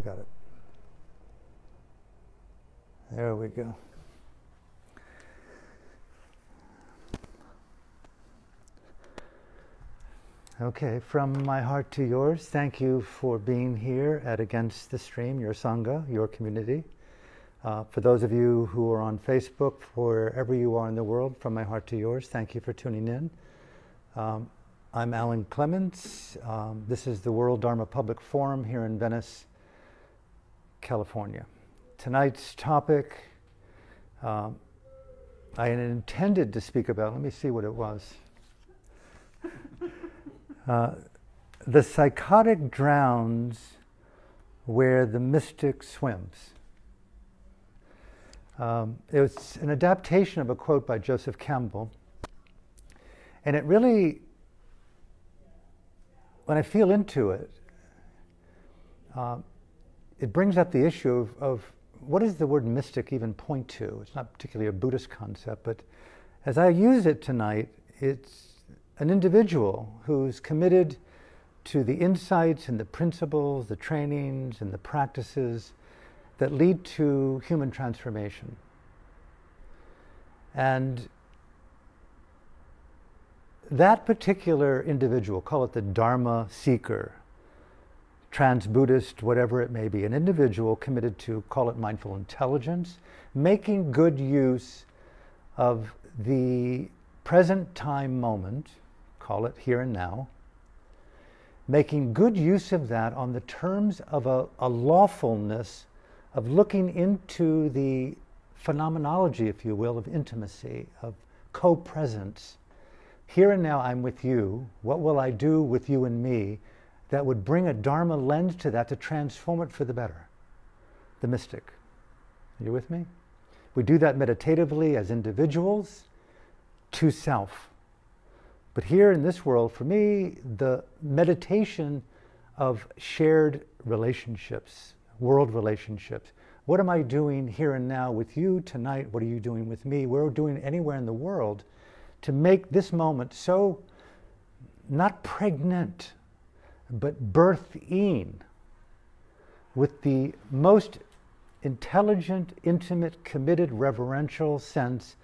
got it. There we go. Okay, from my heart to yours, thank you for being here at Against the Stream, your Sangha, your community. For those of you who are on Facebook, wherever you are in the world, from my heart to yours, thank you for tuning in. I'm Alan Clements. This is the World Dharma Public Forum here in Venice, California. Tonight's topic I intended to speak about, let me see what it was. The psychotic drowns where the mystic swims. It's an adaptation of a quote by Joseph Campbell. And it really, when I feel into it, it brings up the issue of what does the word mystic even point to? It's not particularly a Buddhist concept, but as I use it tonight, it's an individual who's committed to the insights and the principles, the trainings and the practices that lead to human transformation. And that particular individual, call it the Dharma seeker, trans-Buddhist, whatever it may be, an individual committed to, call it mindful intelligence, making good use of the present time moment, call it here and now, making good use of that on the terms of a lawfulness of looking into the phenomenology, if you will, of intimacy, of co-presence. Here and now I'm with you. What will I do with you and me that would bring a Dharma lens to that to transform it for the better? The mystic. Are you with me? We do that meditatively as individuals to self. But here in this world, for me, the meditation of shared relationships, world relationships. What am I doing here and now with you tonight? What are you doing with me? We're doing anywhere in the world to make this moment so not pregnant, but birth-in with the most intelligent, intimate, committed, reverential sense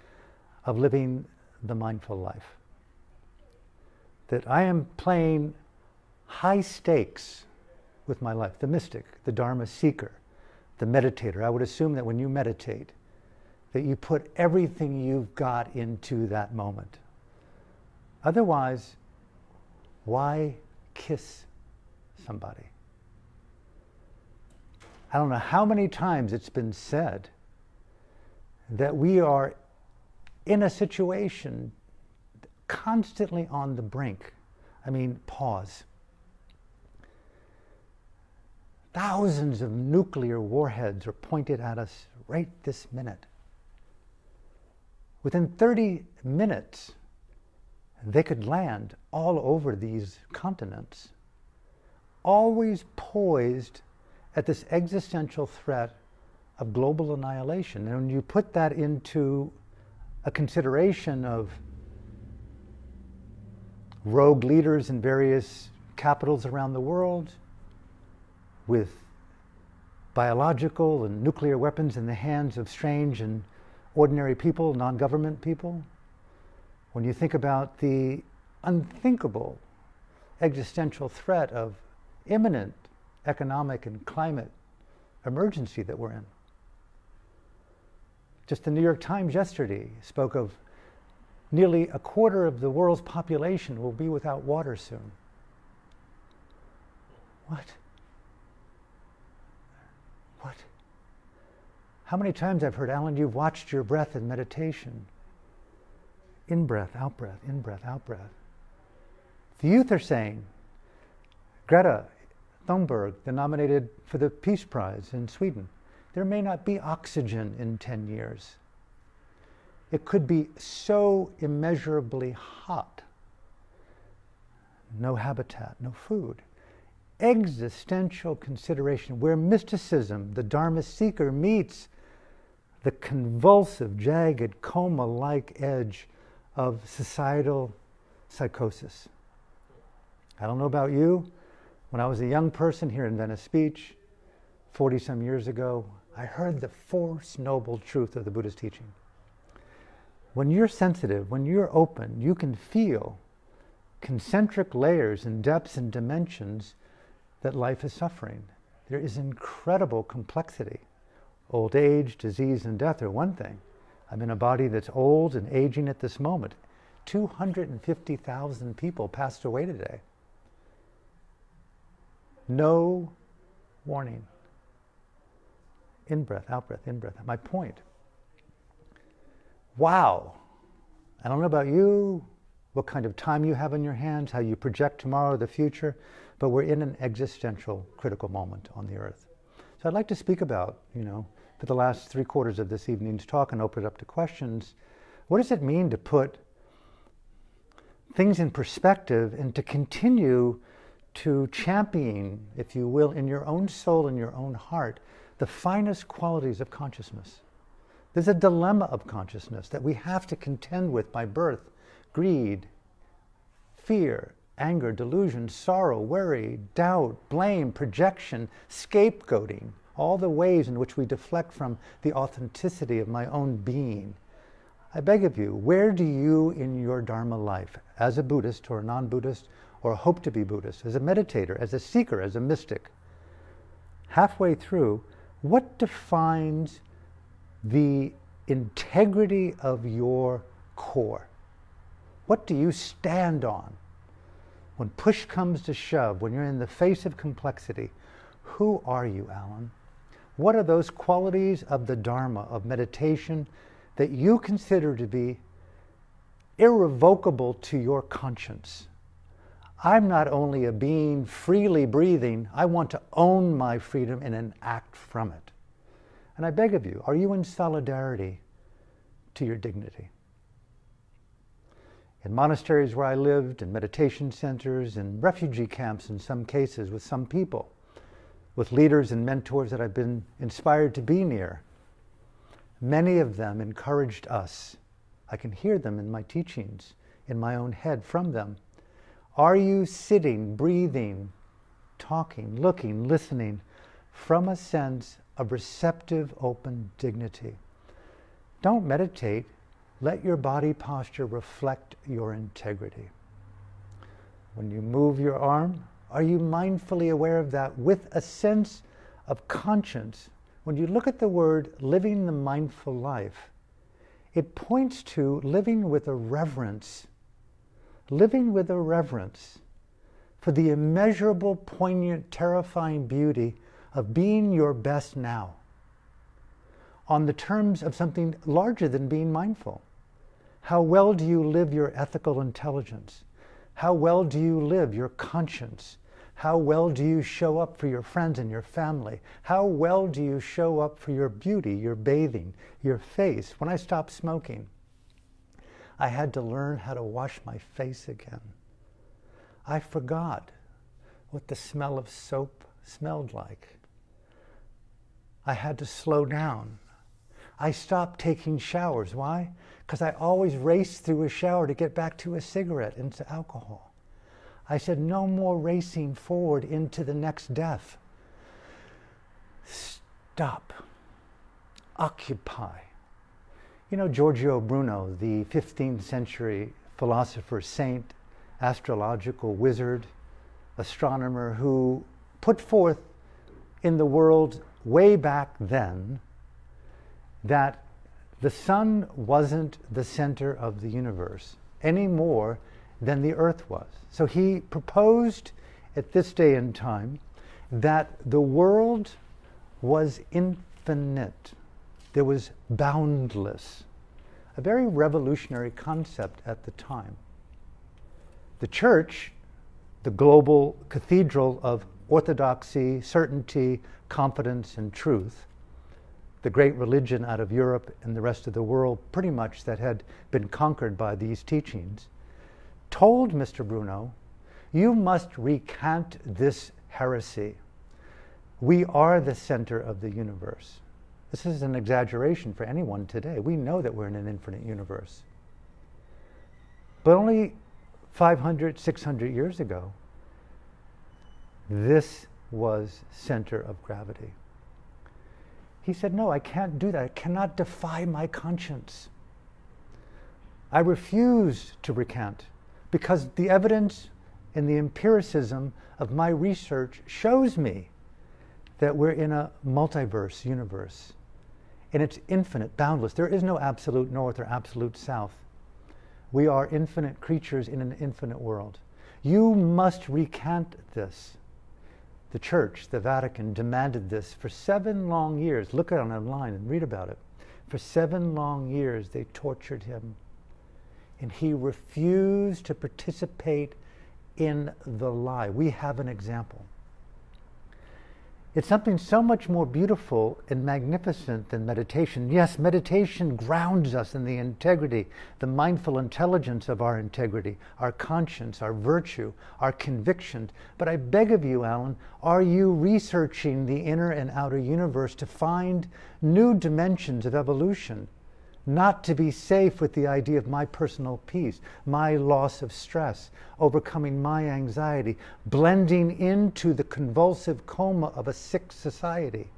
of living the mindful life. That I am playing high stakes with my life. The mystic, the Dharma seeker, the meditator. I would assume that when you meditate, that you put everything you've got into that moment. Otherwise, why kiss somebody? I don't know how many times it's been said that we are in a situation constantly on the brink. I mean, pause. Thousands of nuclear warheads are pointed at us right this minute. Within 30 minutes, they could land all over these continents, always poised at this existential threat of global annihilation. And when you put that into a consideration of rogue leaders in various capitals around the world, with biological and nuclear weapons in the hands of strange and ordinary people, non-government people. When you think about the unthinkable existential threat of imminent economic and climate emergency that we're in. Just the New York Times yesterday spoke of nearly a quarter of the world's population will be without water soon. What? What? How many times I've heard, Alan, you've watched your breath in meditation. In breath, out breath, in breath, out breath. The youth are saying, Greta Thunberg, the nominated for the Peace Prize in Sweden, there may not be oxygen in 10 years. It could be so immeasurably hot. No habitat, no food. Existential consideration where mysticism, the Dharma seeker, meets the convulsive, jagged, coma-like edge of societal psychosis. I don't know about you. When I was a young person here in Venice Beach, 40-some years ago, I heard the Fourth Noble Truth of the Buddha's teaching. When you're sensitive, when you're open, you can feel concentric layers and depths and dimensions that life is suffering. There is incredible complexity. Old age, disease, and death are one thing. I'm in a body that's old and aging at this moment. 250,000 people passed away today. No warning. In-breath, out-breath, in-breath. My point. Wow. I don't know about you, what kind of time you have in your hands, how you project tomorrow, the future, but we're in an existential, critical moment on the earth. So I'd like to speak about, for the last 3/4 of this evening's talk and open it up to questions, what does it mean to put things in perspective and to continue to champion, if you will, in your own soul, in your own heart, the finest qualities of consciousness? There's a dilemma of consciousness that we have to contend with by birth: greed, fear, anger, delusion, sorrow, worry, doubt, blame, projection, scapegoating, all the ways in which we deflect from the authenticity of my own being. I beg of you, where do you in your Dharma life, as a Buddhist or a non-Buddhist or hope to be Buddhist, as a meditator, as a seeker, as a mystic, halfway through, what defines the integrity of your core? What do you stand on? When push comes to shove, when you're in the face of complexity, who are you, Alan? What are those qualities of the Dharma, of meditation, that you consider to be irrevocable to your conscience? I'm not only a being freely breathing, I want to own my freedom and enact from it. And I beg of you, are you in solidarity to your dignity? In monasteries where I lived, in meditation centers, in refugee camps in some cases, with some people, with leaders and mentors that I've been inspired to be near, many of them encouraged us. I can hear them in my teachings, in my own head from them. Are you sitting, breathing, talking, looking, listening from a sense of receptive, open dignity? Don't meditate. Let your body posture reflect your integrity. When you move your arm, are you mindfully aware of that with a sense of conscience? When you look at the word living the mindful life, it points to living with a reverence for the immeasurable, poignant, terrifying beauty of being your best now, on the terms of something larger than being mindful. How well do you live your ethical intelligence? How well do you live your conscience? How well do you show up for your friends and your family? How well do you show up for your beauty, your bathing, your face? When I stopped smoking, I had to learn how to wash my face again. I forgot what the smell of soap smelled like. I had to slow down. I stopped taking showers. Why? Because I always raced through a shower to get back to a cigarette and to alcohol. I said, no more racing forward into the next death. Stop. Occupy. Giorgio Bruno, the 15th century philosopher, saint, astrological wizard, astronomer, who put forth in the world way back then that the sun wasn't the center of the universe any more than the earth was. So he proposed at this day and time that the world was infinite. There was boundless. A very revolutionary concept at the time. The church, the global cathedral of orthodoxy, certainty, confidence, and truth, the great religion out of Europe and the rest of the world, pretty much that had been conquered by these teachings, told Mr. Bruno, you must recant this heresy. We are the center of the universe. This is an exaggeration for anyone today. We know that we're in an infinite universe. But only 500, 600 years ago, this was center of gravity. He said, no, I can't do that. I cannot defy my conscience. I refuse to recant because the evidence and the empiricism of my research shows me that we're in a multiverse universe. And it's infinite, boundless. There is no absolute north or absolute south. We are infinite creatures in an infinite world. You must recant this. The Church, the Vatican, demanded this for 7 long years. Look at it online and read about it. For 7 long years, they tortured him. And he refused to participate in the lie. We have an example. It's something so much more beautiful and magnificent than meditation. Yes, meditation grounds us in the integrity, the mindful intelligence of our integrity, our conscience, our virtue, our convictions. But I beg of you, Alan, are you researching the inner and outer universe to find new dimensions of evolution? Not to be safe with the idea of my personal peace, my loss of stress, overcoming my anxiety, blending into the convulsive coma of a sick society.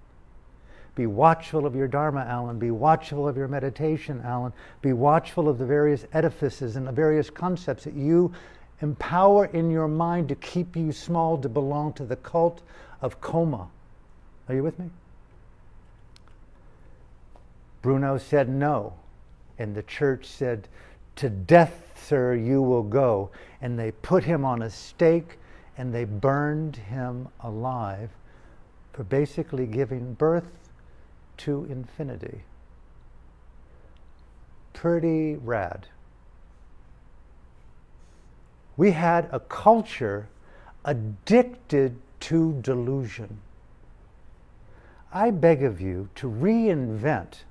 Be watchful of your Dharma, Alan. Be watchful of your meditation, Alan. Be watchful of the various edifices and the various concepts that you empower in your mind to keep you small, to belong to the cult of coma. Are you with me? Bruno said no, and the Church said, to death, sir, you will go. And they put him on a stake and they burned him alive for basically giving birth to infinity. Pretty rad. We had a culture addicted to delusion. I beg of you to reinvent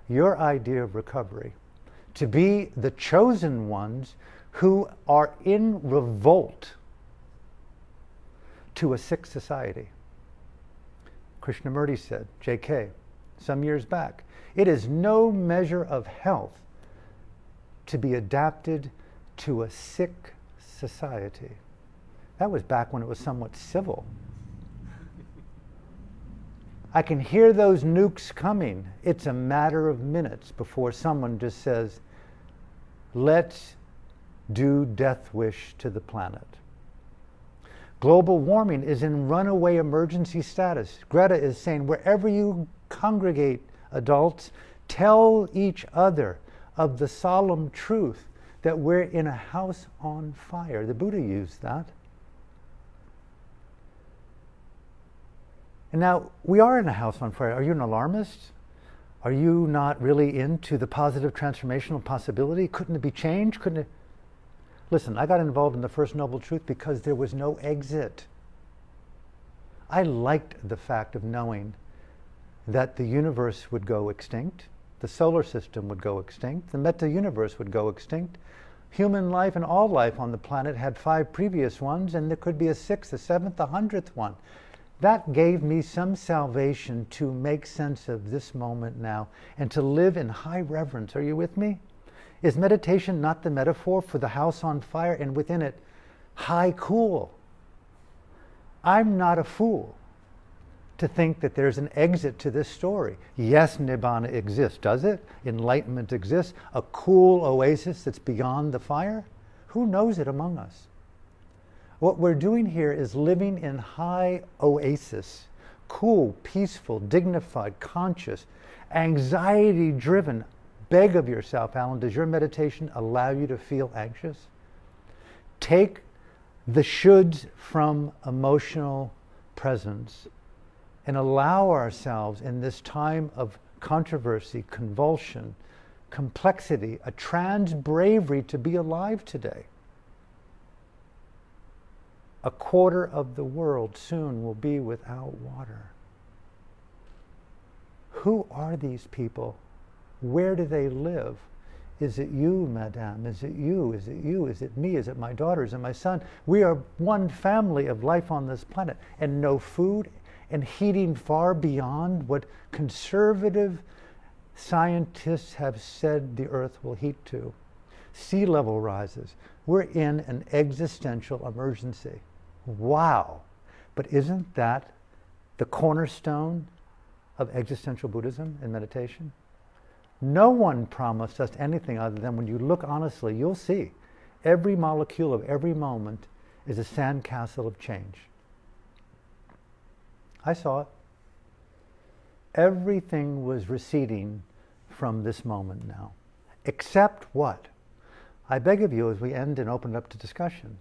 your idea of recovery, to be the chosen ones who are in revolt to a sick society. Krishnamurti said, JK, some years back, it is no measure of health to be adapted to a sick society. That was back when it was somewhat civil. I can hear those nukes coming. It's a matter of minutes before someone just says, let's do death wish to the planet. Global warming is in runaway emergency status. Greta is saying, wherever you congregate, adults, tell each other of the solemn truth that we're in a house on fire. The Buddha used that. And now, we are in a house on fire. Are you an alarmist? Are you not really into the positive transformational possibility? Couldn't it be changed? Couldn't it? Listen, I got involved in the First Noble Truth because there was no exit. I liked the fact of knowing that the universe would go extinct, the solar system would go extinct, the meta-universe would go extinct. Human life and all life on the planet had 5 previous ones, and there could be a 6th, a 7th, a 100th one. That gave me some salvation to make sense of this moment now and to live in high reverence. Are you with me? Is meditation not the metaphor for the house on fire and within it high cool? I'm not a fool to think that there's an exit to this story. Yes, Nibbana exists. Does it? Enlightenment exists. A cool oasis that's beyond the fire? Who knows it among us? What we're doing here is living in high oasis, cool, peaceful, dignified, conscious, anxiety-driven. Beg of yourself, Alan, does your meditation allow you to feel anxious? Take the shoulds from emotional presence and allow ourselves in this time of controversy, convulsion, complexity, a trans bravery to be alive today. 1/4 of the world soon will be without water. Who are these people? Where do they live? Is it you, madame? Is it you? Is it you? Is it me? Is it my daughter? Is it my son? We are one family of life on this planet, and no food, and heating far beyond what conservative scientists have said the earth will heat to. Sea level rises. We're in an existential emergency. Wow. But isn't that the cornerstone of existential Buddhism and meditation? No one promised us anything other than when you look honestly, you'll see every molecule of every moment is a sandcastle of change. I saw it. Everything was receding from this moment now. Except what? I beg of you, as we end and open up to discussion,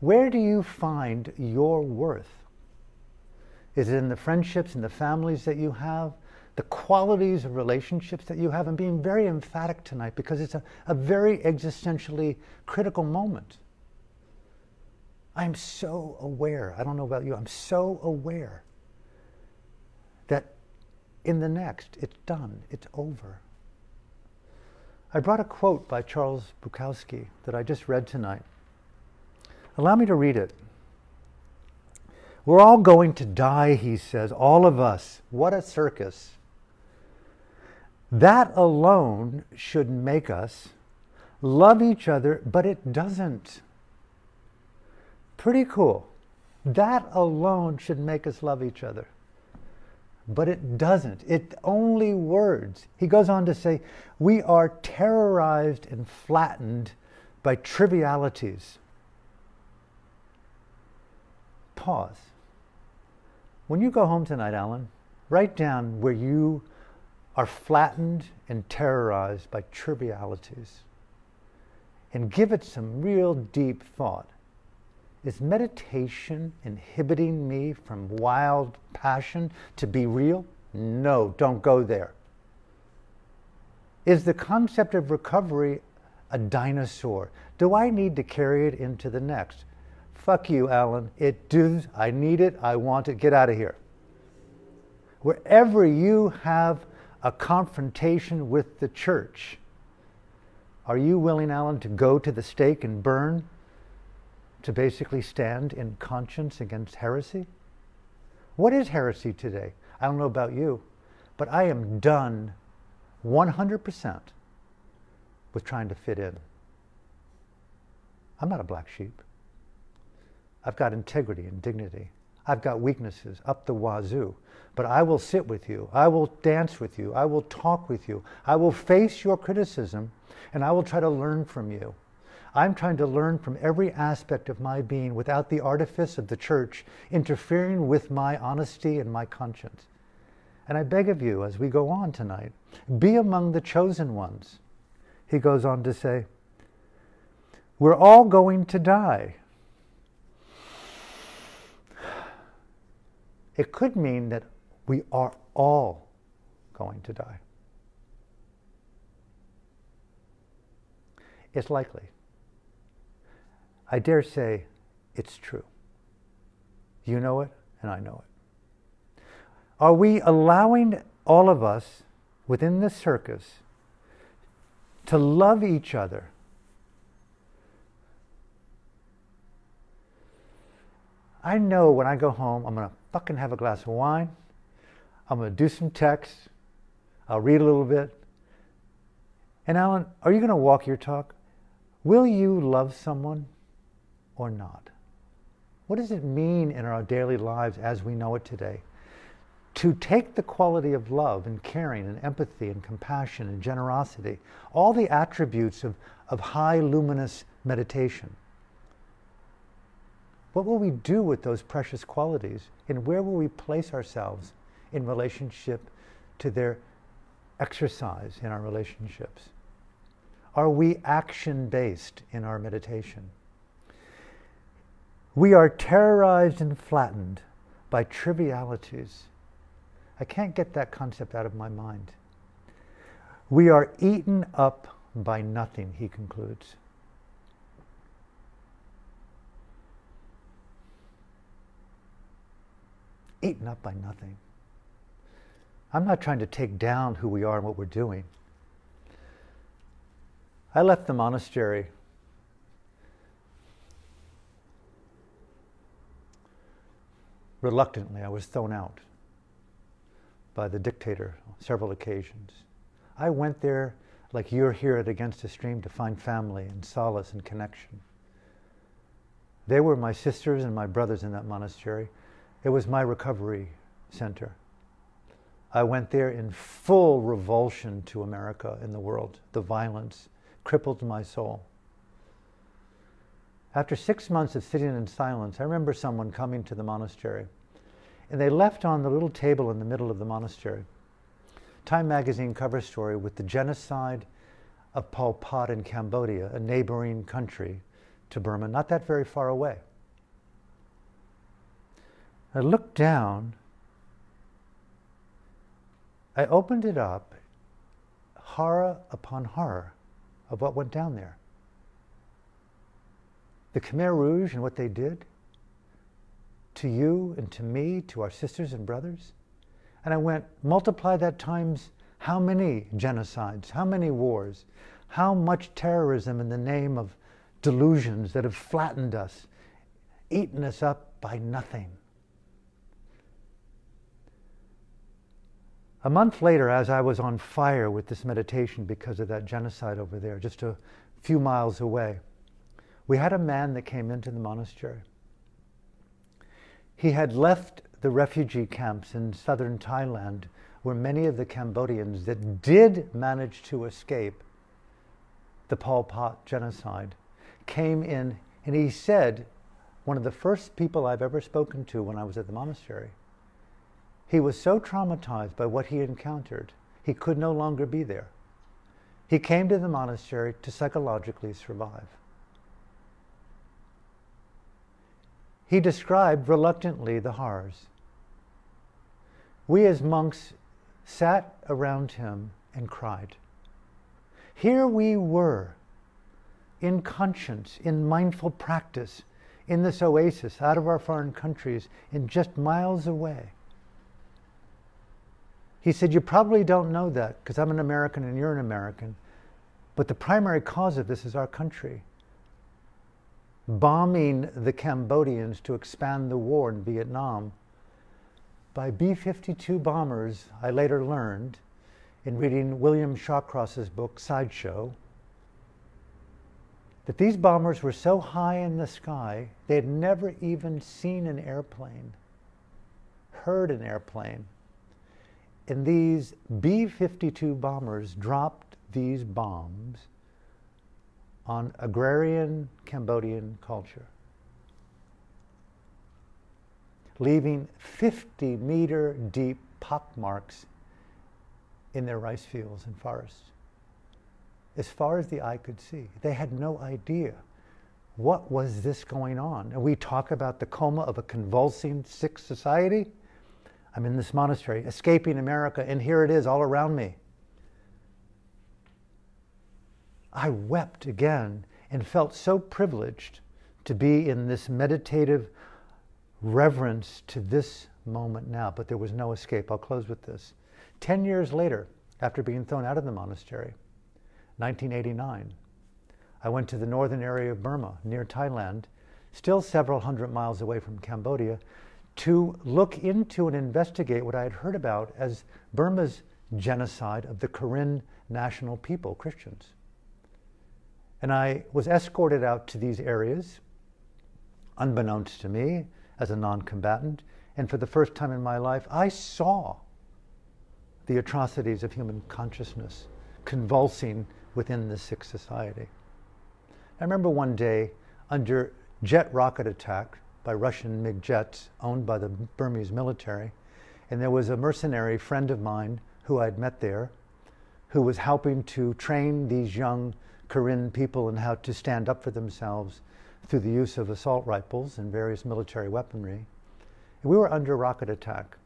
where do you find your worth? Is it in the friendships and the families that you have? The qualities of relationships that you have? I'm being very emphatic tonight because it's a very existentially critical moment. I'm so aware, I don't know about you, I'm so aware that in the next, it's done, it's over. I brought a quote by Charles Bukowski that I just read tonight. Allow me to read it. We're all going to die, he says, all of us. What a circus. That alone should make us love each other, but it doesn't. Pretty cool. That alone should make us love each other. But it doesn't. It's only words. He goes on to say, we are terrorized and flattened by trivialities. Pause. When you go home tonight, Alan, write down where you are flattened and terrorized by trivialities. And give it some real deep thought. Is meditation inhibiting me from wild passion to be real? No, don't go there. Is the concept of recovery a dinosaur? Do I need to carry it into the next? Fuck you, Alan. It does. I need it. I want it. Get out of here. Wherever you have a confrontation with the church, are you willing, Alan, to go to the stake and burn? To basically stand in conscience against heresy? What is heresy today? I don't know about you, but I am done 100% with trying to fit in. I'm not a black sheep. I've got integrity and dignity. I've got weaknesses up the wazoo, but I will sit with you. I will dance with you. I will talk with you. I will face your criticism, and I will try to learn from you. I'm trying to learn from every aspect of my being without the artifice of the church interfering with my honesty and my conscience. And I beg of you, as we go on tonight, be among the chosen ones. He goes on to say, we're all going to die. It could mean that we are all going to die. It's likely. I dare say it's true. You know it, and I know it. Are we allowing all of us within this circus to love each other? I know when I go home, I'm going to fucking have a glass of wine. I'm going to do some text. I'll read a little bit. And Alan, are you going to walk your talk? Will you love someone or not? What does it mean in our daily lives as we know it today to take the quality of love and caring and empathy and compassion and generosity, all the attributes of high luminous meditation? What will we do with those precious qualities, and where will we place ourselves in relationship to their exercise in our relationships? Are we action-based in our meditation? We are terrorized and flattened by trivialities. I can't get that concept out of my mind. We are eaten up by nothing, he concludes. Eaten up by nothing. I'm not trying to take down who we are and what we're doing. I left the monastery reluctantly. I was thrown out by the dictator on several occasions. I went there like you're here at Against the Stream to find family and solace and connection. They were my sisters and my brothers in that monastery. It was my recovery center. I went there in full revulsion to America and the world. The violence crippled my soul. After 6 months of sitting in silence, I remember someone coming to the monastery, and they left on the little table in the middle of the monastery Time magazine cover story with the genocide of Pol Pot in Cambodia, a neighboring country to Burma, not that very far away. I looked down, I opened it up, horror upon horror of what went down there. The Khmer Rouge and what they did to you and to me, to our sisters and brothers. And I went, multiply that times how many genocides, how many wars, how much terrorism in the name of delusions that have flattened us, eaten us up by nothing. A month later, as I was on fire with this meditation because of that genocide over there, just a few miles away, we had a man that came into the monastery. He had left the refugee camps in southern Thailand, where many of the Cambodians that did manage to escape the Pol Pot genocide came in, and he said, one of the first people I've ever spoken to when I was at the monastery, he was so traumatized by what he encountered, he could no longer be there. He came to the monastery to psychologically survive. He described reluctantly the horrors. We as monks sat around him and cried. Here we were, in conscience, in mindful practice, in this oasis, out of our foreign countries, and just miles away. He said, you probably don't know that, because I'm an American and you're an American, but the primary cause of this is our country. Bombing the Cambodians to expand the war in Vietnam by B-52 bombers, I later learned, in reading William Shawcross's book, Sideshow, that these bombers were so high in the sky, they had never even seen an airplane, heard an airplane. And these B-52 bombers dropped these bombs on agrarian Cambodian culture, leaving 50-meter deep pockmarks in their rice fields and forests, as far as the eye could see. They had no idea what was this going on. And we talk about the coma of a convulsing, sick society. I'm in this monastery, escaping America, and here it is all around me. I wept again and felt so privileged to be in this meditative reverence to this moment now, but there was no escape. I'll close with this. 10 years later, after being thrown out of the monastery, 1989, I went to the northern area of Burma, near Thailand, still several hundred miles away from Cambodia, to look into and investigate what I had heard about as Burma's genocide of the Karen national people, Christians. And I was escorted out to these areas, unbeknownst to me, as a non-combatant, and for the first time in my life, I saw the atrocities of human consciousness convulsing within this sick society. I remember one day, under jet rocket attack by Russian MiG jets owned by the Burmese military, and there was a mercenary friend of mine who I'd met there, who was helping to train these young Karen people in how to stand up for themselves through the use of assault rifles and various military weaponry. And we were under rocket attack.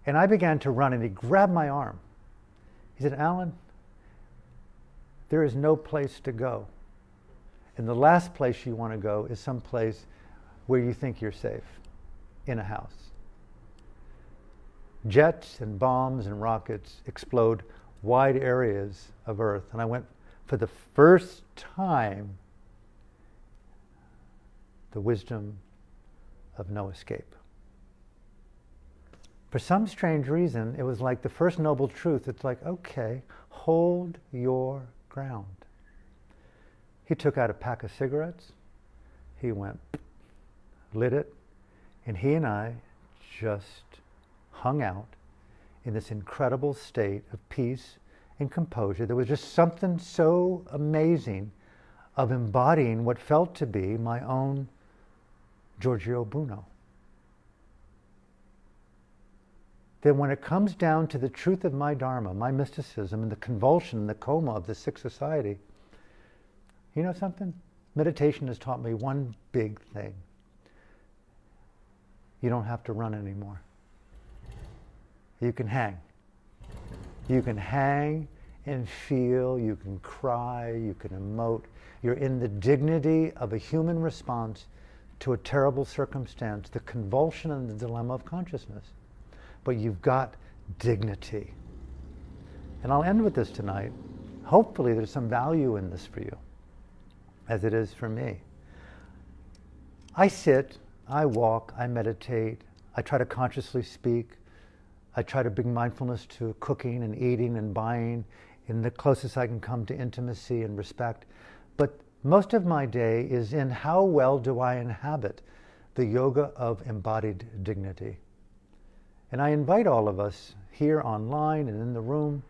And I began to run, and he grabbed my arm. He said, Alan, there is no place to go. And the last place you want to go is someplace where you think you're safe, in a house. Jets and bombs and rockets explode wide areas of Earth. And I went, for the first time, the wisdom of no escape. For some strange reason, it was like the first noble truth. It's like, okay, hold your ground. He took out a pack of cigarettes. He went, lit it, and he and I just hung out in this incredible state of peace and composure. There was just something so amazing of embodying what felt to be my own Giorgio Bruno. Then when it comes down to the truth of my Dharma, my mysticism, and the convulsion and the coma of the sick society, you know something? Meditation has taught me one big thing. You don't have to run anymore. You can hang. You can hang and feel, you can cry, you can emote. You're in the dignity of a human response to a terrible circumstance, the convulsion and the dilemma of consciousness. But you've got dignity. And I'll end with this tonight. Hopefully there's some value in this for you, as it is for me. I sit, I walk, I meditate, I try to consciously speak, I try to bring mindfulness to cooking and eating and buying in the closest I can come to intimacy and respect. But most of my day is in how well do I inhabit the yoga of embodied dignity. And I invite all of us here online and in the room,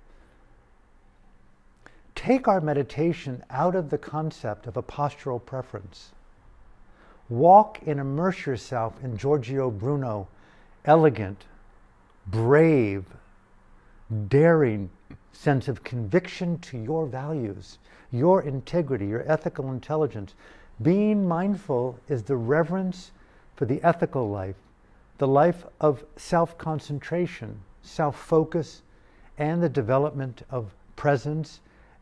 take our meditation out of the concept of a postural preference. Walk and immerse yourself in Giorgio Bruno, elegant, brave, daring sense of conviction to your values, your integrity, your ethical intelligence. Being mindful is the reverence for the ethical life, the life of self-concentration, self-focus, and the development of presence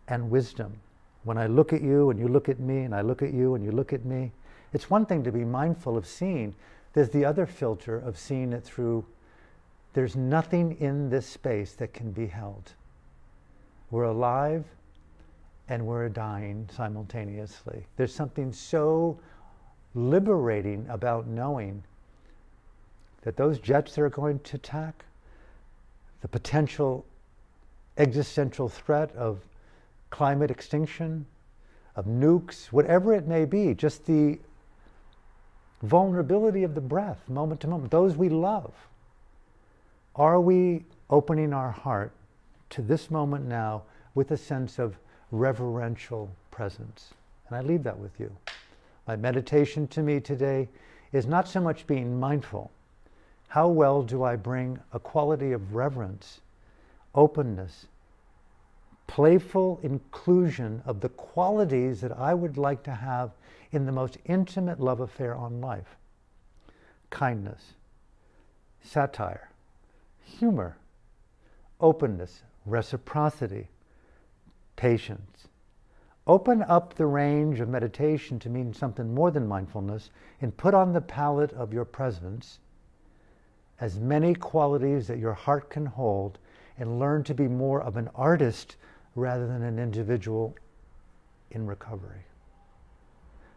and wisdom. When I look at you and you look at me, and I look at you and you look at me, it's one thing to be mindful of seeing. There's the other filter of seeing it through, there's nothing in this space that can be held. We're alive and we're dying simultaneously. There's something so liberating about knowing that those jets that are going to attack, the potential existential threat of climate extinction, of nukes, whatever it may be, just the vulnerability of the breath, moment to moment, those we love. Are we opening our heart to this moment now with a sense of reverential presence? And I leave that with you. My meditation to me today is not so much being mindful. How well do I bring a quality of reverence, openness, playful inclusion of the qualities that I would like to have in the most intimate love affair on life? Kindness, satire, humor, openness, reciprocity, patience. Open up the range of meditation to mean something more than mindfulness, and put on the palette of your presence as many qualities that your heart can hold, and learn to be more of an artist rather than an individual in recovery.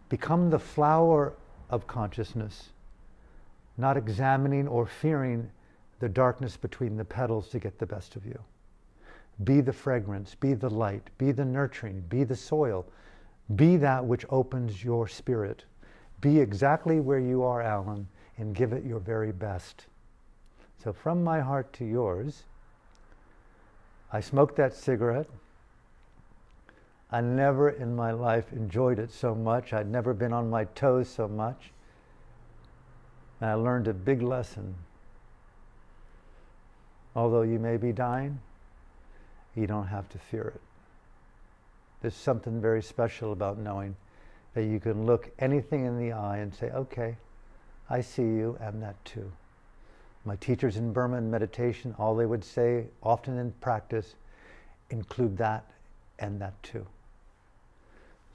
Become the flower of consciousness, not examining or fearing the darkness between the petals to get the best of you. Be the fragrance, be the light, be the nurturing, be the soil, be that which opens your spirit. Be exactly where you are, Alan, and give it your very best. So from my heart to yours, I smoked that cigarette. I never in my life enjoyed it so much. I'd never been on my toes so much. And I learned a big lesson. Although you may be dying, you don't have to fear it. There's something very special about knowing that you can look anything in the eye and say, okay, I see you, and that too. My teachers in Burma in meditation, all they would say, often in practice, include that and that too.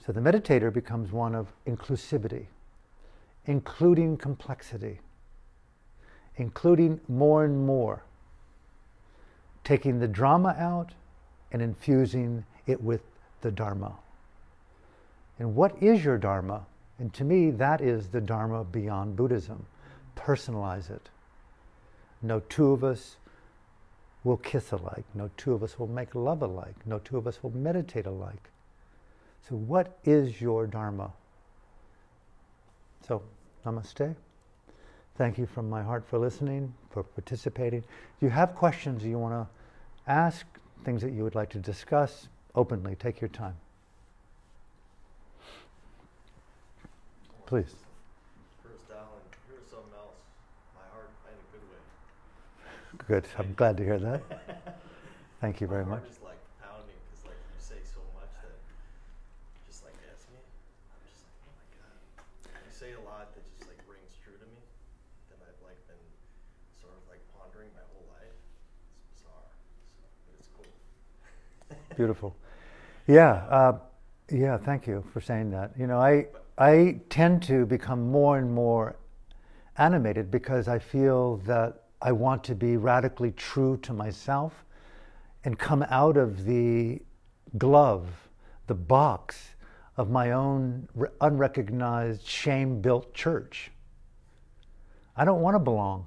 So the meditator becomes one of inclusivity, including complexity, including more and more, taking the drama out and infusing it with the Dharma. And what is your Dharma? And to me, that is the Dharma beyond Buddhism. Personalize it. No two of us will kiss alike. No two of us will make love alike. No two of us will meditate alike. So what is your Dharma? So, namaste. Thank you from my heart for listening, for participating. If you have questions you want to ask, things that you would like to discuss, openly, take your time. Please. First down, here's something else. My heart in a good way. Good. I'm glad to hear that. Thank you very much. My heart is like pounding because like you say so much that just like gets me. I'm just like, oh my God. You say a lot that just like rings true to me that I've like been sort of like pondering my whole life. It's bizarre, but it's cool. Beautiful. Yeah. Yeah. Thank you for saying that. You know, I tend to become more and more animated because I feel that I want to be radically true to myself and come out of the glove, the box of my own unrecognized, shame-built church. I don't want to belong.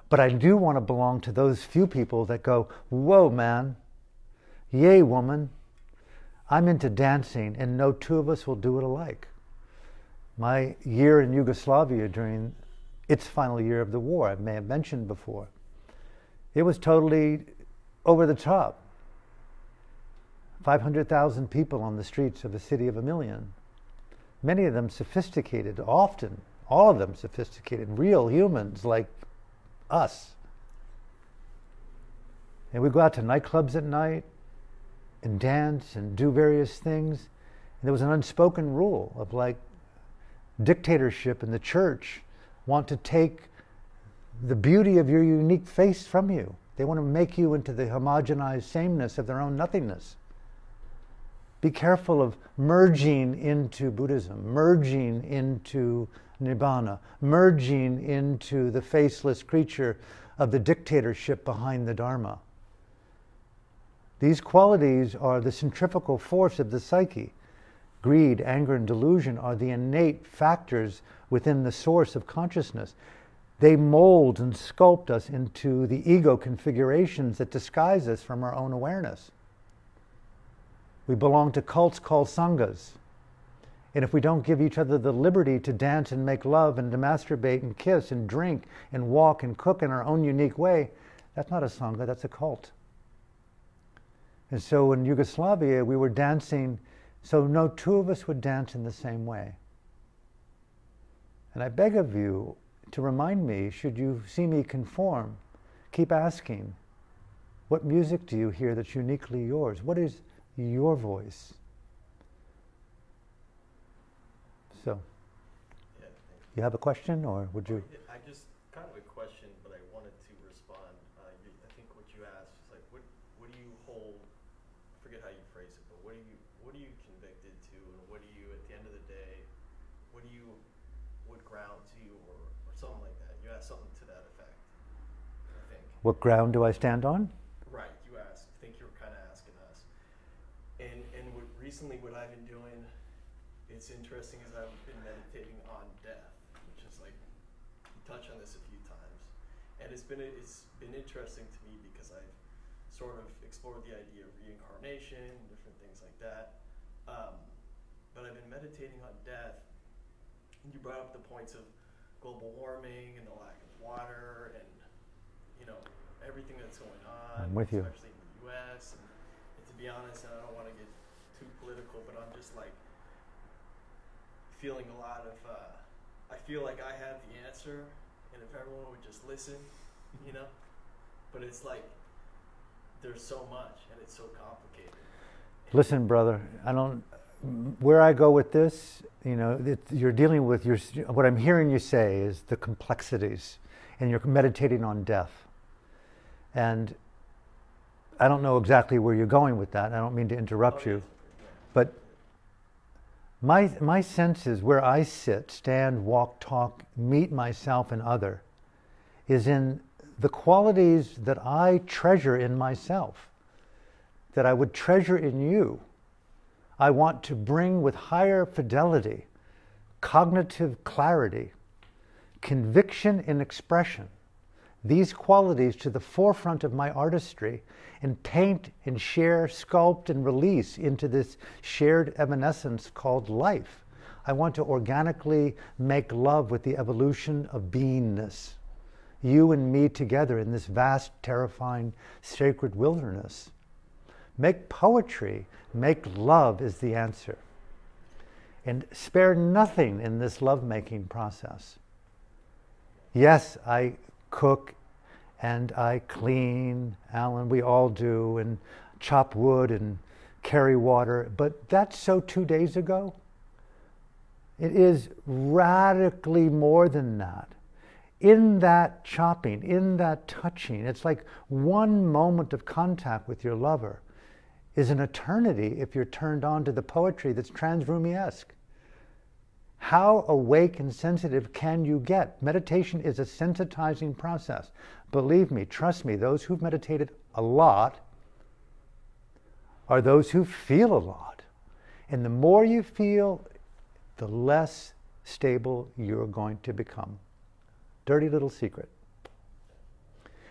But I do want to belong to those few people that go, whoa, man, yay, woman, I'm into dancing, and no two of us will do it alike. My year in Yugoslavia during its final year of the war, I may have mentioned before, it was totally over the top. 500,000 people on the streets of a city of 1 million. Many of them sophisticated, often, all of them sophisticated, real humans like us. And we go out to nightclubs at night and dance and do various things. And there was an unspoken rule of like dictatorship in the church want to take the beauty of your unique face from you. They want to make you into the homogenized sameness of their own nothingness. Be careful of merging into Buddhism, merging into Nibbana, merging into the faceless creature of the dictatorship behind the Dharma. These qualities are the centrifugal force of the psyche. Greed, anger, and delusion are the innate factors within the source of consciousness. They mold and sculpt us into the ego configurations that disguise us from our own awareness. We belong to cults called sanghas. And if we don't give each other the liberty to dance and make love and to masturbate and kiss and drink and walk and cook in our own unique way, that's not a sangha, that's a cult. And so in Yugoslavia, we were dancing, so no two of us would dance in the same way. And I beg of you to remind me, should you see me conform, keep asking, what music do you hear that's uniquely yours? What is your voice? So, yeah, you have a question, or would you? I just kind of a question, but I wanted to respond. I think what you asked is like, what do you hold? I forget how you phrase it, but what are you convicted to, and what do you, at the end of the day, what grounds you, or something like that? You asked something to that effect, I think. What ground do I stand on? Right, you asked. I think you were kind of asking us. And recently what I've been doing, it's interesting, is I've been meditating on death, which is like, you touch on this a few times. And it's been interesting to me because I've sort of explored the idea of reincarnation, different things like that. But I've been meditating on death, and you brought up the points of global warming and the lack of water and, you know, everything that's going on, I'm with you. especially in the U.S. And to be honest, and I don't want to get too political, but I'm just like feeling a lot of, I feel like I have the answer, and if everyone would just listen, you know, but it's like, there's so much, and it's so complicated. Listen, brother, where I go with this, you know, you're dealing with what I'm hearing you say is the complexities, and you're meditating on death. And I don't know exactly where you're going with that. I don't mean to interrupt you, but my sense is where I sit, stand, walk, talk, meet myself and other, is in the qualities that I treasure in myself, that I would treasure in you. I want to bring with higher fidelity, cognitive clarity, conviction in expression, these qualities to the forefront of my artistry, and paint and share, sculpt and release into this shared evanescence called life. I want to organically make love with the evolution of beingness. You and me together in this vast, terrifying, sacred wilderness. Make poetry, make love is the answer. And spare nothing in this love-making process. Yes, I cook and I clean, Alan, we all do, and chop wood and carry water, but that's so 2 days ago. It is radically more than that. In that chopping, in that touching, it's like one moment of contact with your lover is an eternity if you're turned on to the poetry that's Transrumi-esque. How awake and sensitive can you get? Meditation is a sensitizing process. Believe me, trust me, those who've meditated a lot are those who feel a lot. And the more you feel, the less stable you're going to become. Dirty little secret.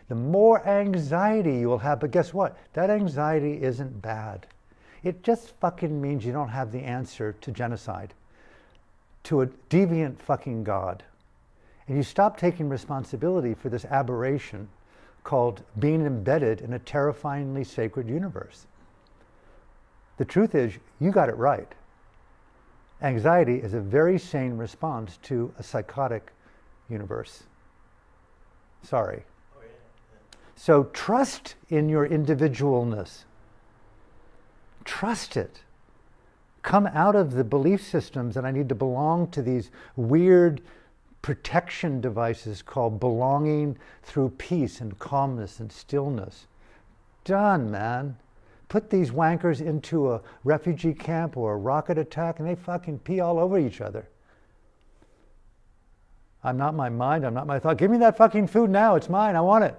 The more anxiety you will have, but guess what? That anxiety isn't bad. It just fucking means you don't have the answer to genocide, to a deviant fucking God. And you stop taking responsibility for this aberration called being embedded in a terrifyingly sacred universe. The truth is, you got it right. Anxiety is a very sane response to a psychotic universe. Sorry. Oh, yeah. So trust in your individualness. Trust it. Come out of the belief systems that I need to belong to these weird protection devices called belonging through peace and calmness and stillness. Done, man. Put these wankers into a refugee camp or a rocket attack and they fucking pee all over each other. I'm not my mind, I'm not my thought. Give me that fucking food now, it's mine, I want it.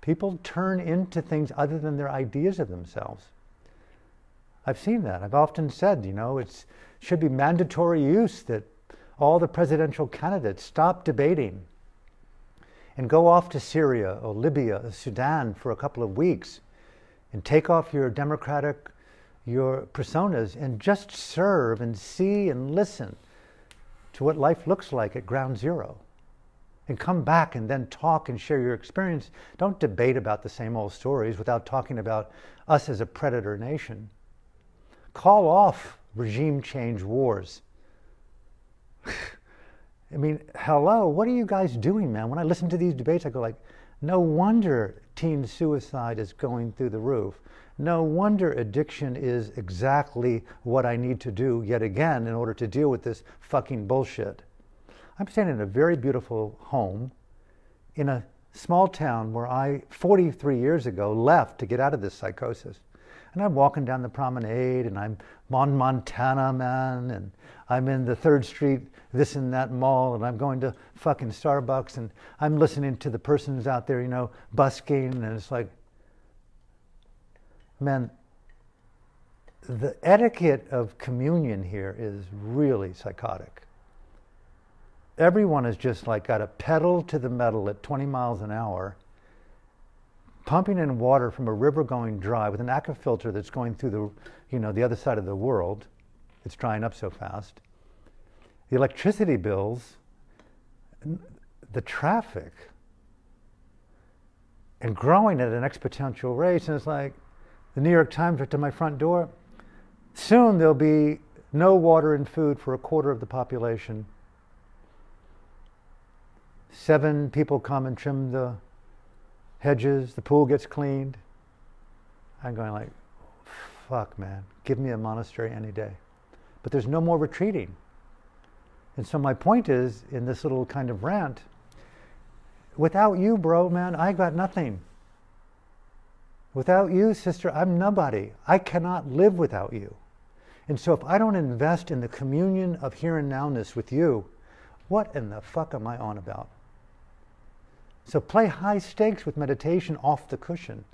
People turn into things other than their ideas of themselves. I've seen that. I've often said, it should be mandatory use that all the presidential candidates stop debating and go off to Syria or Libya or Sudan for a couple of weeks and take off your your personas and just serve and see and listen to what life looks like at ground zero. And come back and then talk and share your experience. Don't debate about the same old stories without talking about us as a predator nation. Call off regime change wars. I mean, hello, what are you guys doing, man? When I listen to these debates, I go like, no wonder teen suicide is going through the roof. No wonder addiction is exactly what I need to do yet again in order to deal with this fucking bullshit. I'm standing in a very beautiful home in a small town where I, 43 years ago, left to get out of this psychosis. And I'm walking down the promenade and I'm on Montana, man, and I'm in the 3rd Street, this and that mall, and I'm going to fucking Starbucks and I'm listening to the persons out there, busking, and it's like, man, the etiquette of communion here is really psychotic. Everyone is just like got a pedal to the metal at 20 miles an hour, pumping in water from a river going dry with an aquifer filter that's going through the other side of the world. It's drying up so fast. The electricity bills, the traffic, and growing at an exponential rate. And it's like the New York Times right to my front door. Soon there'll be no water and food for a quarter of the population. 7 people come and trim the hedges, the pool gets cleaned. I'm going like, fuck, man, give me a monastery any day. But there's no more retreating. And so my point is, in this little kind of rant, without you, bro, man, I got nothing. Without you, sister, I'm nobody. I cannot live without you. And so if I don't invest in the communion of here and nowness with you, what in the fuck am I on about? So play high stakes with meditation off the cushion,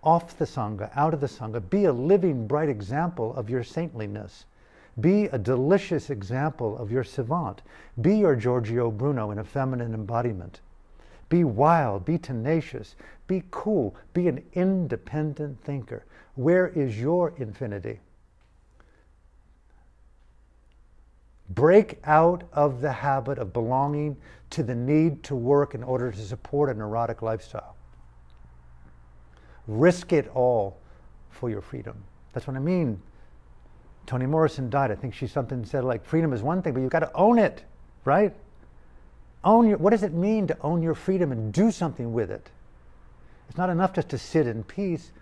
off the Sangha, out of the Sangha. Be a living, bright example of your saintliness. Be a delicious example of your savant. Be your Giorgio Bruno in a feminine embodiment. Be wild, be tenacious, be cool, be an independent thinker. Where is your infinity? Break out of the habit of belonging to the need to work in order to support a neurotic lifestyle. Risk it all for your freedom. That's what I mean. Toni Morrison died. I think she said like, freedom is one thing, but you've got to own it, right? What does it mean to own your freedom and do something with it? It's not enough just to sit in peace,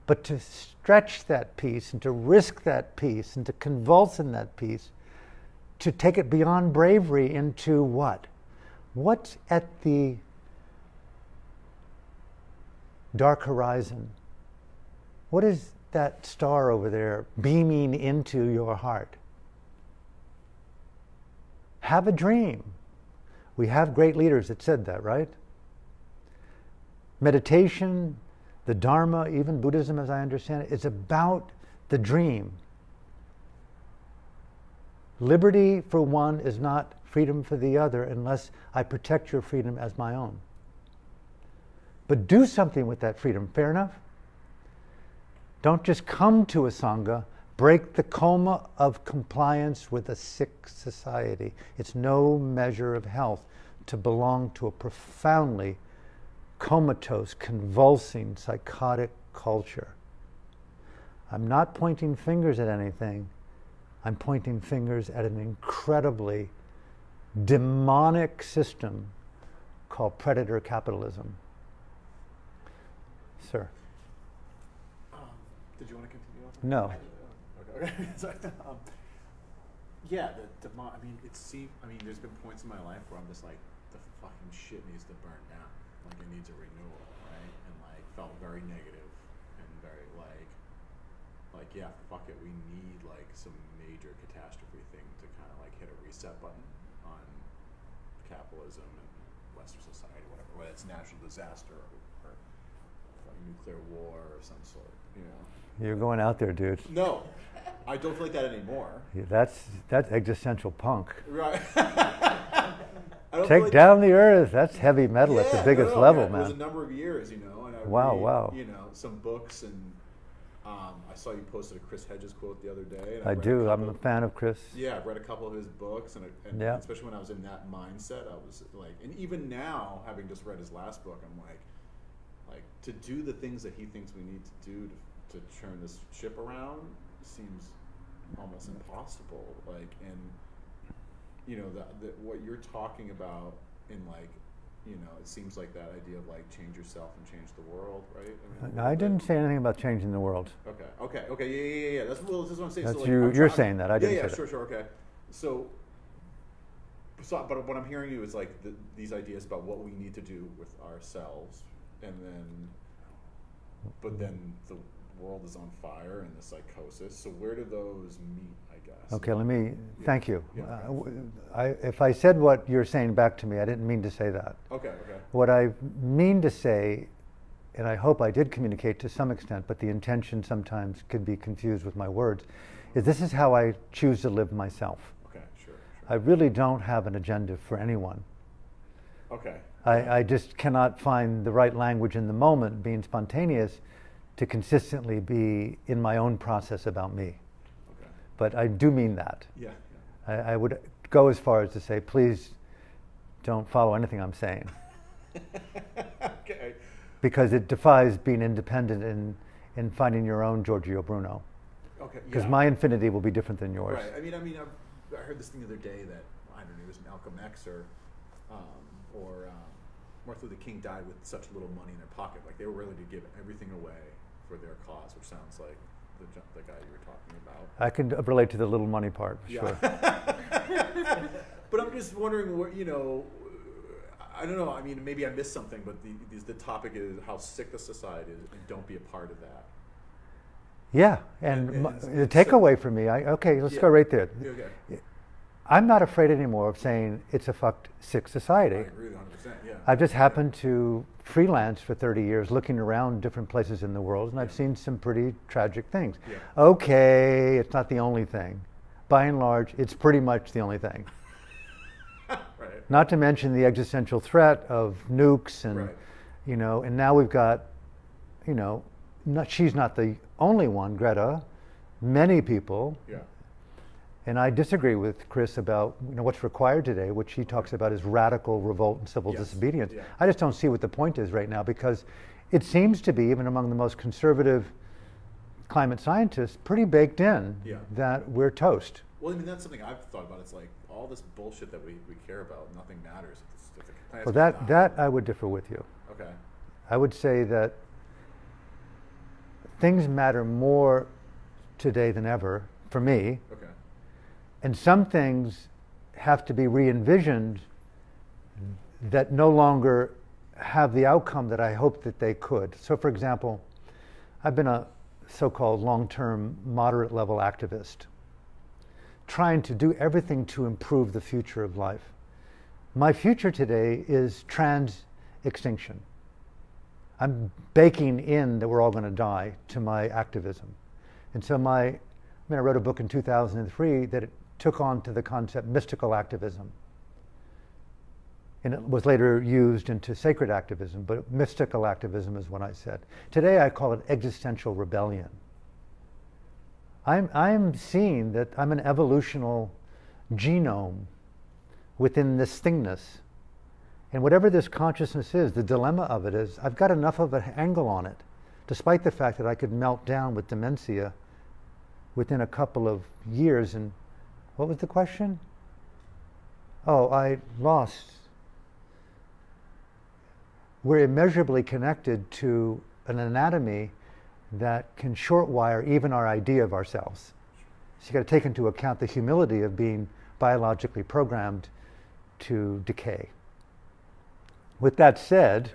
but to stretch that peace and to risk that peace and to convulse in that peace, to take it beyond bravery into what? What's at the dark horizon? What is that star over there beaming into your heart? Have a dream. We have great leaders that said that, right? Meditation, the Dharma, even Buddhism as I understand it, is about the dream. Liberty for one is not freedom for the other unless I protect your freedom as my own. But do something with that freedom, fair enough? Don't just come to a Sangha, break the coma of compliance with a sick society. It's no measure of health to belong to a profoundly comatose, convulsing, psychotic culture. I'm not pointing fingers at anything. I'm pointing fingers at an incredibly demonic system called predator capitalism. Sir. Did you want to continue on? No. Okay. Sorry. Yeah, I mean, there's been points in my life where I'm just like, the fucking shit needs to burn down. Like, it needs a renewal, right? And like, felt very negative and very like, yeah, fuck it. We need like some major catastrophe thing to kind of like hit a reset button on capitalism and Western society, whether it's natural disaster or nuclear war or some sort, you know. You're going out there, dude. No, I don't feel like that anymore. Yeah, that's existential punk. Right. Take down the earth. That's heavy metal at the biggest level, man. It was a number of years, you know. And I wow. You know, some books, and I saw you posted a Chris Hedges quote the other day. And I do. I'm a fan of Chris. Yeah, I've read a couple of his books, and yeah. Especially when I was in that mindset, I was like, and even now, having just read his last book, I'm like to do the things that he thinks we need to do to turn this ship around seems almost impossible. Like, and you know, what you're talking about in like, you know, it seems like that idea of like change yourself and change the world, right? I mean, I didn't say anything about changing the world. Okay, yeah. That's what I'm saying. That's so, like, you're saying that. I didn't say that. Sure, okay. So, but what I'm hearing you is like these ideas about what we need to do with ourselves, but then the world is on fire and the psychosis. So where do those meet, I guess? Okay, thank you. Yeah. If I said what you're saying back to me, I didn't mean to say that. Okay. What I mean to say, and I hope I did communicate to some extent, but the intention sometimes could be confused with my words, is this is how I choose to live myself. Okay, sure. I really don't have an agenda for anyone. Okay. I just cannot find the right language in the moment, being spontaneous, to consistently be in my own process about me. Okay. But I do mean that. Yeah. I would go as far as to say, please don't follow anything I'm saying. Okay. Because it defies being independent in finding your own Giorgio Bruno. Okay. Because my infinity will be different than yours. Right. I mean, I heard this thing the other day that, I don't know, it was Malcolm X or Martin Luther King died with such little money in their pocket. Like, they were willing to give everything away for their cause, which sounds like the guy you were talking about. I can relate to the little money part, sure. But I'm just wondering, what, you know, I don't know. I mean, maybe I missed something, but the topic is how sick the society is, and don't be a part of that. Yeah, and the takeaway for me, let's go right there. Okay. I'm not afraid anymore of saying it's a fucked sick society. I agree 100%, yeah. I've just happened to freelance for 30 years looking around different places in the world, and I've seen some pretty tragic things. Yeah. Okay, it's not the only thing. By and large, it's pretty much the only thing. Right. Not to mention the existential threat of nukes and, you know, and now we've got, you know, she's not the only one, Greta, many people. Yeah. And I disagree with Chris about what's required today, which he talks about as radical revolt and civil disobedience. Yeah. I just don't see what the point is right now, because it seems to be, even among the most conservative climate scientists, pretty baked in that we're toast. Well, I mean, that's something I've thought about. It's like all this bullshit that we care about, nothing matters. If the planet's Well, gonna die. that I would differ with you. Okay. I would say that things matter more today than ever, for me. Okay. And some things have to be re-envisioned that no longer have the outcome that I hoped that they could. So, for example, I've been a so-called long-term moderate level activist, trying to do everything to improve the future of life. My future today is trans extinction. I'm baking in that we're all going to die to my activism. And so I wrote a book in 2003 that it took on to the concept mystical activism. And it was later used into sacred activism, but mystical activism is what I said. Today I call it existential rebellion. I'm seeing that I'm an evolutional genome within this thingness. And whatever this consciousness is, the dilemma of it is, I've got enough of an angle on it, despite the fact that I could melt down with dementia within a couple of years. And what was the question? Oh, I lost. We're immeasurably connected to an anatomy that can short wire even our idea of ourselves. So you got to take into account the humility of being biologically programmed to decay. With that said,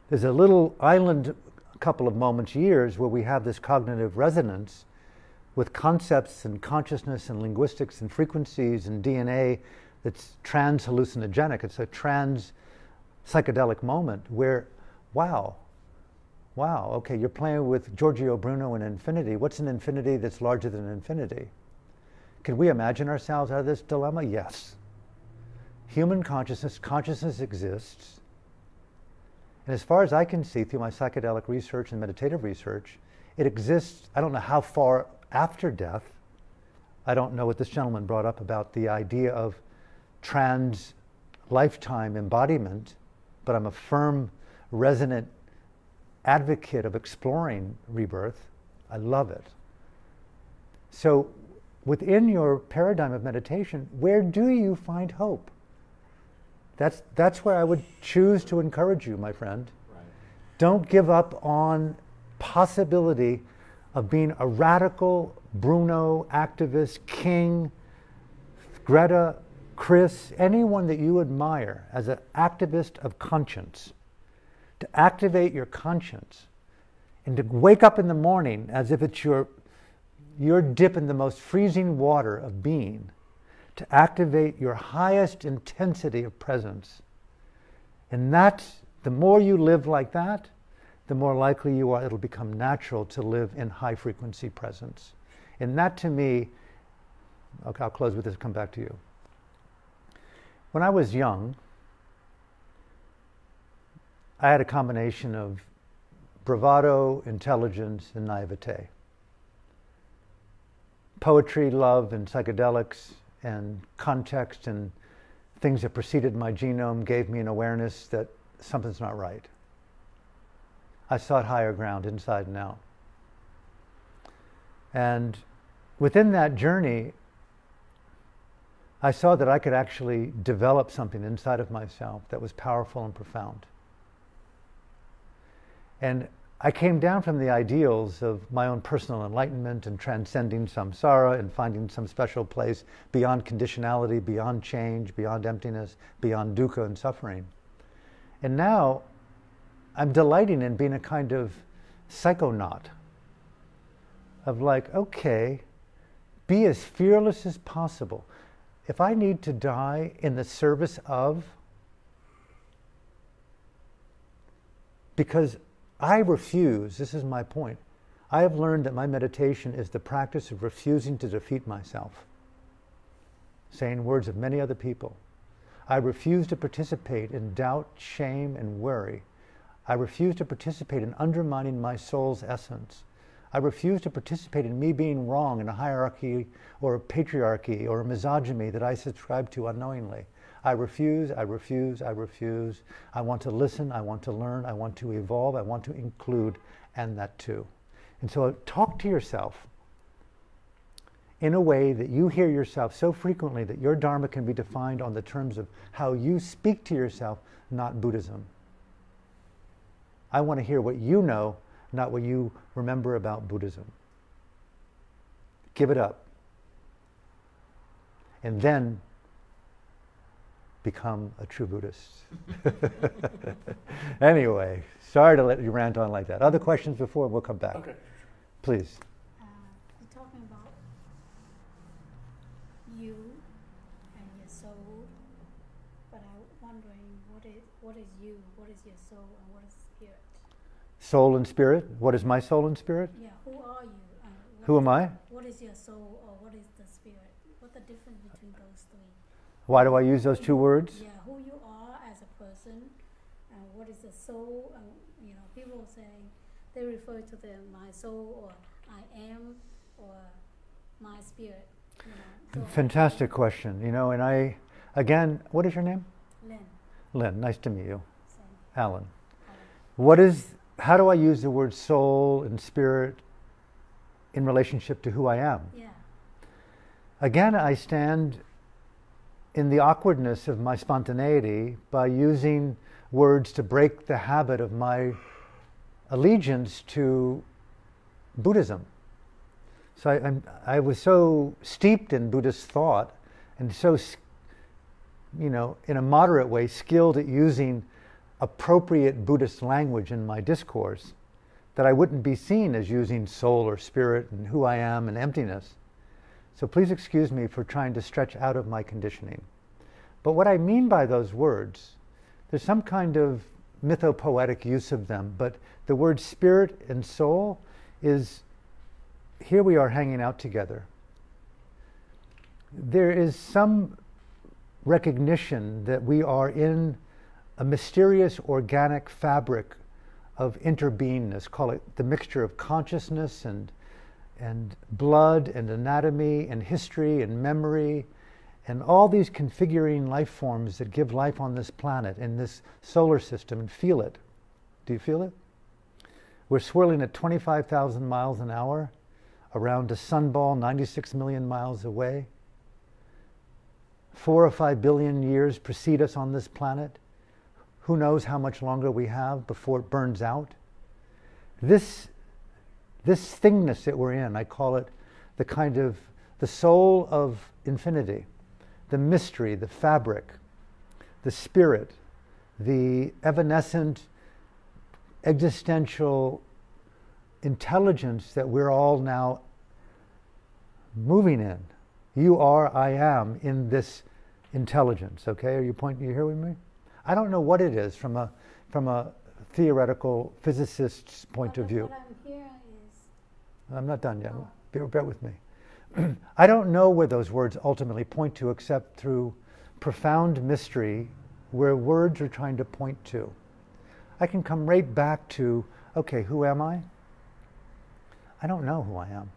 there's a little island, a couple of moments, years, where we have this cognitive resonance with concepts and consciousness and linguistics and frequencies and DNA that's trans-hallucinogenic. It's a trans-psychedelic moment where, wow, okay, you're playing with Giorgio Bruno and infinity. What's an infinity that's larger than infinity? Can we imagine ourselves out of this dilemma? Yes. Human consciousness exists. And as far as I can see through my psychedelic research and meditative research, it exists, I don't know how far after death. I don't know what this gentleman brought up about the idea of trans lifetime embodiment, but I'm a firm, resonant advocate of exploring rebirth. I love it. So within your paradigm of meditation, where do you find hope? That's where I would choose to encourage you, my friend. Right. Don't give up on possibility of being a radical Bruno activist, King, Greta, Chris, anyone that you admire as an activist of conscience. To activate your conscience and to wake up in the morning as if it's your dip in the most freezing water of being, to activate your highest intensity of presence. And that's, the more you live like that, the more likely you are it'll become natural to live in high frequency presence. And that, to me, okay, I'll close with this, come back to you. When I was young, I had a combination of bravado, intelligence, and naivete. Poetry, love, and psychedelics, and context, and things that preceded my genome gave me an awareness that something's not right. I sought higher ground inside and out. And within that journey, I saw that I could actually develop something inside of myself that was powerful and profound. And I came down from the ideals of my own personal enlightenment and transcending samsara and finding some special place beyond conditionality, beyond change, beyond emptiness, beyond dukkha and suffering. And now I'm delighting in being a kind of psychonaut of like, okay, be as fearless as possible. If I need to die in the service of, because I refuse, this is my point. I have learned that my meditation is the practice of refusing to defeat myself. Saying words of many other people. I refuse to participate in doubt, shame, and worry. I refuse to participate in undermining my soul's essence. I refuse to participate in me being wrong in a hierarchy or a patriarchy or a misogyny that I subscribe to unknowingly. I refuse, I refuse, I refuse. I want to listen, I want to learn, I want to evolve, I want to include, and that too. And so talk to yourself in a way that you hear yourself so frequently that your Dharma can be defined on the terms of how you speak to yourself, not Buddhism. I want to hear what you know, not what you remember about Buddhism. Give it up. And then become a true Buddhist. Anyway, sorry to let you rant on like that. Other questions before we'll come back? Okay. Please. You're talking about you and your soul, but I'm wondering what is you, what is your soul, and what is spirit? Soul and spirit? What is my soul and spirit? Yeah, who are you? Who am I? What is your soul or what is the spirit? What's the difference between those three? Why do I use those two words? Yeah, who you are as a person, and what is the soul? And people say they refer to my soul or I am or my spirit. So Fantastic question. And I, again, what is your name? Lynn. Lynn, nice to meet you. Same. Alan. How do I use the word soul and spirit in relationship to who I am? Yeah. Again, I stand in the awkwardness of my spontaneity by using words to break the habit of my allegiance to Buddhism. So I was so steeped in Buddhist thought and so, in a moderate way, skilled at using appropriate Buddhist language in my discourse that I wouldn't be seen as using soul or spirit and who I am and emptiness. So please excuse me for trying to stretch out of my conditioning. But what I mean by those words, there's some kind of mythopoetic use of them, but the word spirit and soul is, here we are hanging out together. There is some recognition that we are in a mysterious organic fabric of interbeingness, call it the mixture of consciousness and blood and anatomy and history and memory and all these configuring life forms that give life on this planet, in this solar system, and feel it. Do you feel it? We're swirling at 25,000 miles an hour around a sunball 96 million miles away. 4 or 5 billion years precede us on this planet. Who knows how much longer we have before it burns out? This thingness that we're in, I call it the soul of infinity, the mystery, the fabric, the spirit, the evanescent existential intelligence that we're all now moving in. You are, I am, in this intelligence. Okay, are you here with me? I don't know what it is from a theoretical physicist's point of view. What I'm hearing is... I'm not done yet. Bear with me. I don't know where those words ultimately point to except through profound mystery where words are trying to point to. I can come right back to, okay, who am I? I don't know who I am.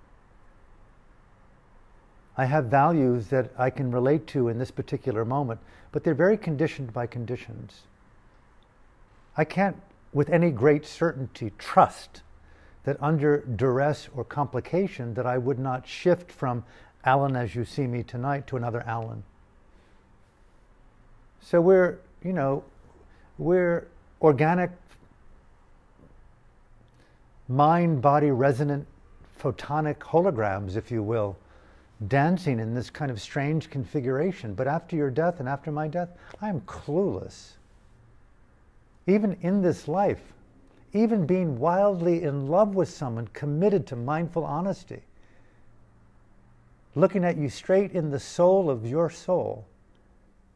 I have values that I can relate to in this particular moment, but they're very conditioned by conditions. I can't, with any great certainty, trust that under duress or complication that I would not shift from Alan as you see me tonight to another Alan. So we're organic, mind-body resonant photonic holograms, if you will, dancing in this kind of strange configuration. But after your death and after my death, I am clueless. Even in this life, even being wildly in love with someone, committed to mindful honesty, looking at you straight in the soul of your soul,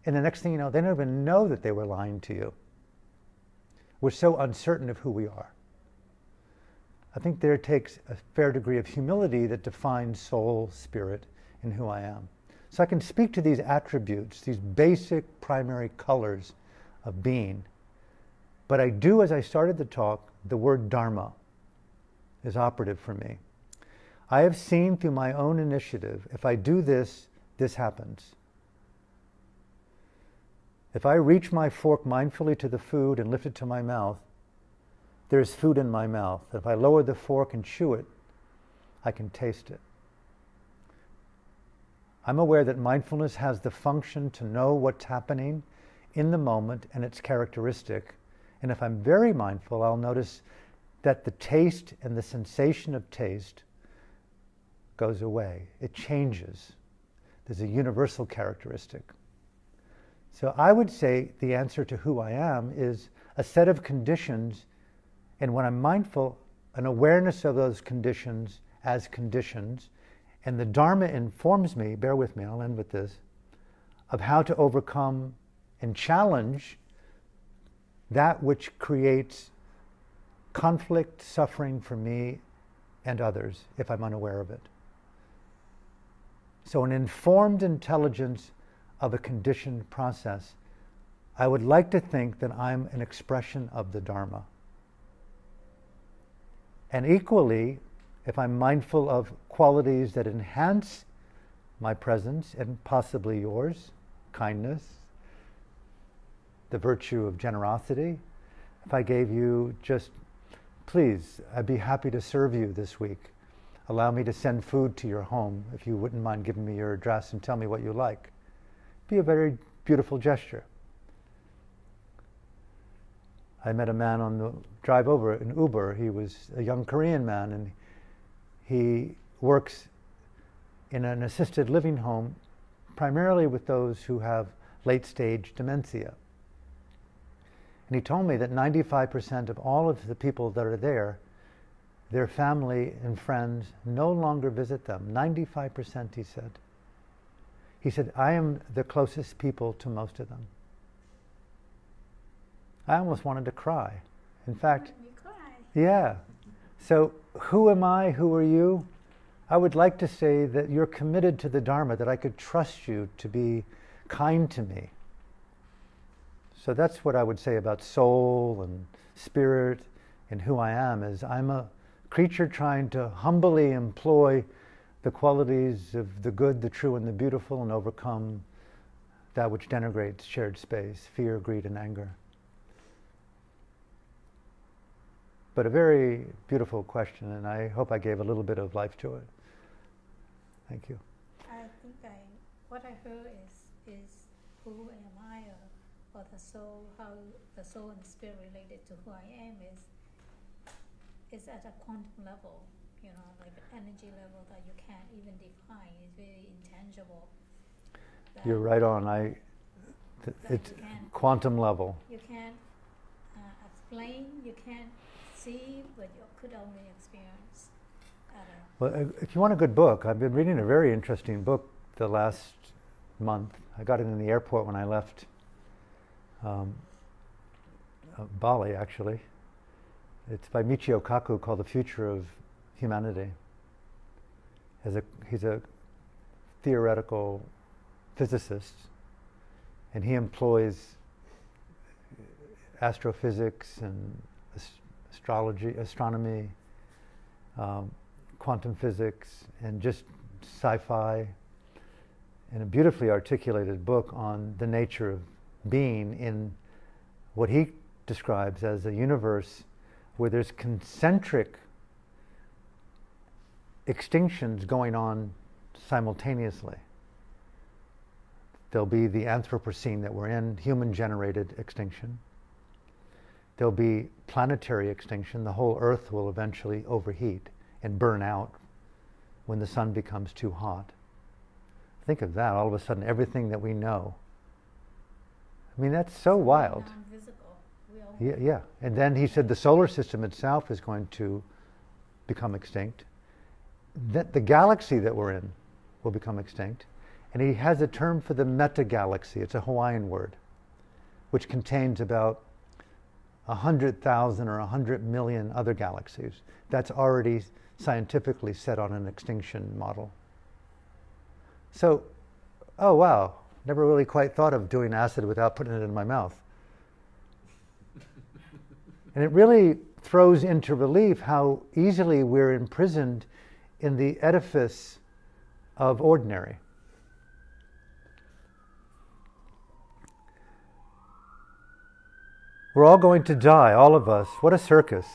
and the next thing you know, they don't even know that they were lying to you. We're so uncertain of who we are. I think there takes a fair degree of humility that defines soul, spirit, and who I am. So I can speak to these attributes, these basic primary colors of being. But I do, as I started the talk, the word Dharma is operative for me. I have seen through my own initiative, if I do this, this happens. If I reach my fork mindfully to the food and lift it to my mouth, there's food in my mouth. If I lower the fork and chew it, I can taste it. I'm aware that mindfulness has the function to know what's happening in the moment and its characteristic. And if I'm very mindful, I'll notice that the taste and the sensation of taste goes away. It changes. There's a universal characteristic. So I would say the answer to who I am is a set of conditions, and when I'm mindful, an awareness of those conditions as conditions, and the Dharma informs me, bear with me, I'll end with this, of how to overcome and challenge that which creates conflict, suffering for me and others if I'm unaware of it. So an informed intelligence of a conditioned process, I would like to think that I'm an expression of the Dharma. And equally, if I'm mindful of qualities that enhance my presence and possibly yours, kindness, the virtue of generosity, if I gave you just, please, I'd be happy to serve you this week. Allow me to send food to your home if you wouldn't mind giving me your address and tell me what you like. Be a very beautiful gesture. I met a man on the drive over in Uber. He was a young Korean man, and he works in an assisted living home primarily with those who have late-stage dementia. And he told me that 95% of all of the people that are there, their family and friends no longer visit them. 95%, he said. He said, I am the closest people to most of them. I almost wanted to cry. In fact, yeah. So who am I? Who are you? I would like to say that you're committed to the Dharma, that I could trust you to be kind to me. So that's what I would say about soul and spirit and who I am, is I'm a creature trying to humbly employ the qualities of the good, the true, and the beautiful, and overcome that which denigrates shared space, fear, greed, and anger. But a very beautiful question, and I hope I gave a little bit of life to it. Thank you. I think what I heard is who am I, or the soul, how the soul and spirit related to who I am is at a quantum level, like an energy level that you can't even define. It's very intangible. You're right on. It's quantum level. You can't explain, you can't see, but you could only experience. Well, if you want a good book, I've been reading a very interesting book the last month. I got it in the airport when I left Bali, actually. It's by Michio Kaku, called The Future of Humanity. He's a theoretical physicist, and he employs astrophysics and astronomy, quantum physics, and just sci-fi, in a beautifully articulated book on the nature of being in what he describes as a universe where there's concentric extinctions going on simultaneously. There'll be the Anthropocene that we're in, human-generated extinction. There'll be planetary extinction. The whole Earth will eventually overheat and burn out when the sun becomes too hot. Think of that, all of a sudden everything that we know. I mean, that's so wild. Yeah. And then he said the solar system itself is going to become extinct. That the galaxy that we're in will become extinct. And he has a term for the meta-galaxy. It's a Hawaiian word, which contains about 100,000 or 100 million other galaxies. That's already scientifically set on an extinction model. So, oh wow, never really quite thought of doing acid without putting it in my mouth. And it really throws into relief how easily we're imprisoned in the edifice of ordinary. We're all going to die, all of us. What a circus.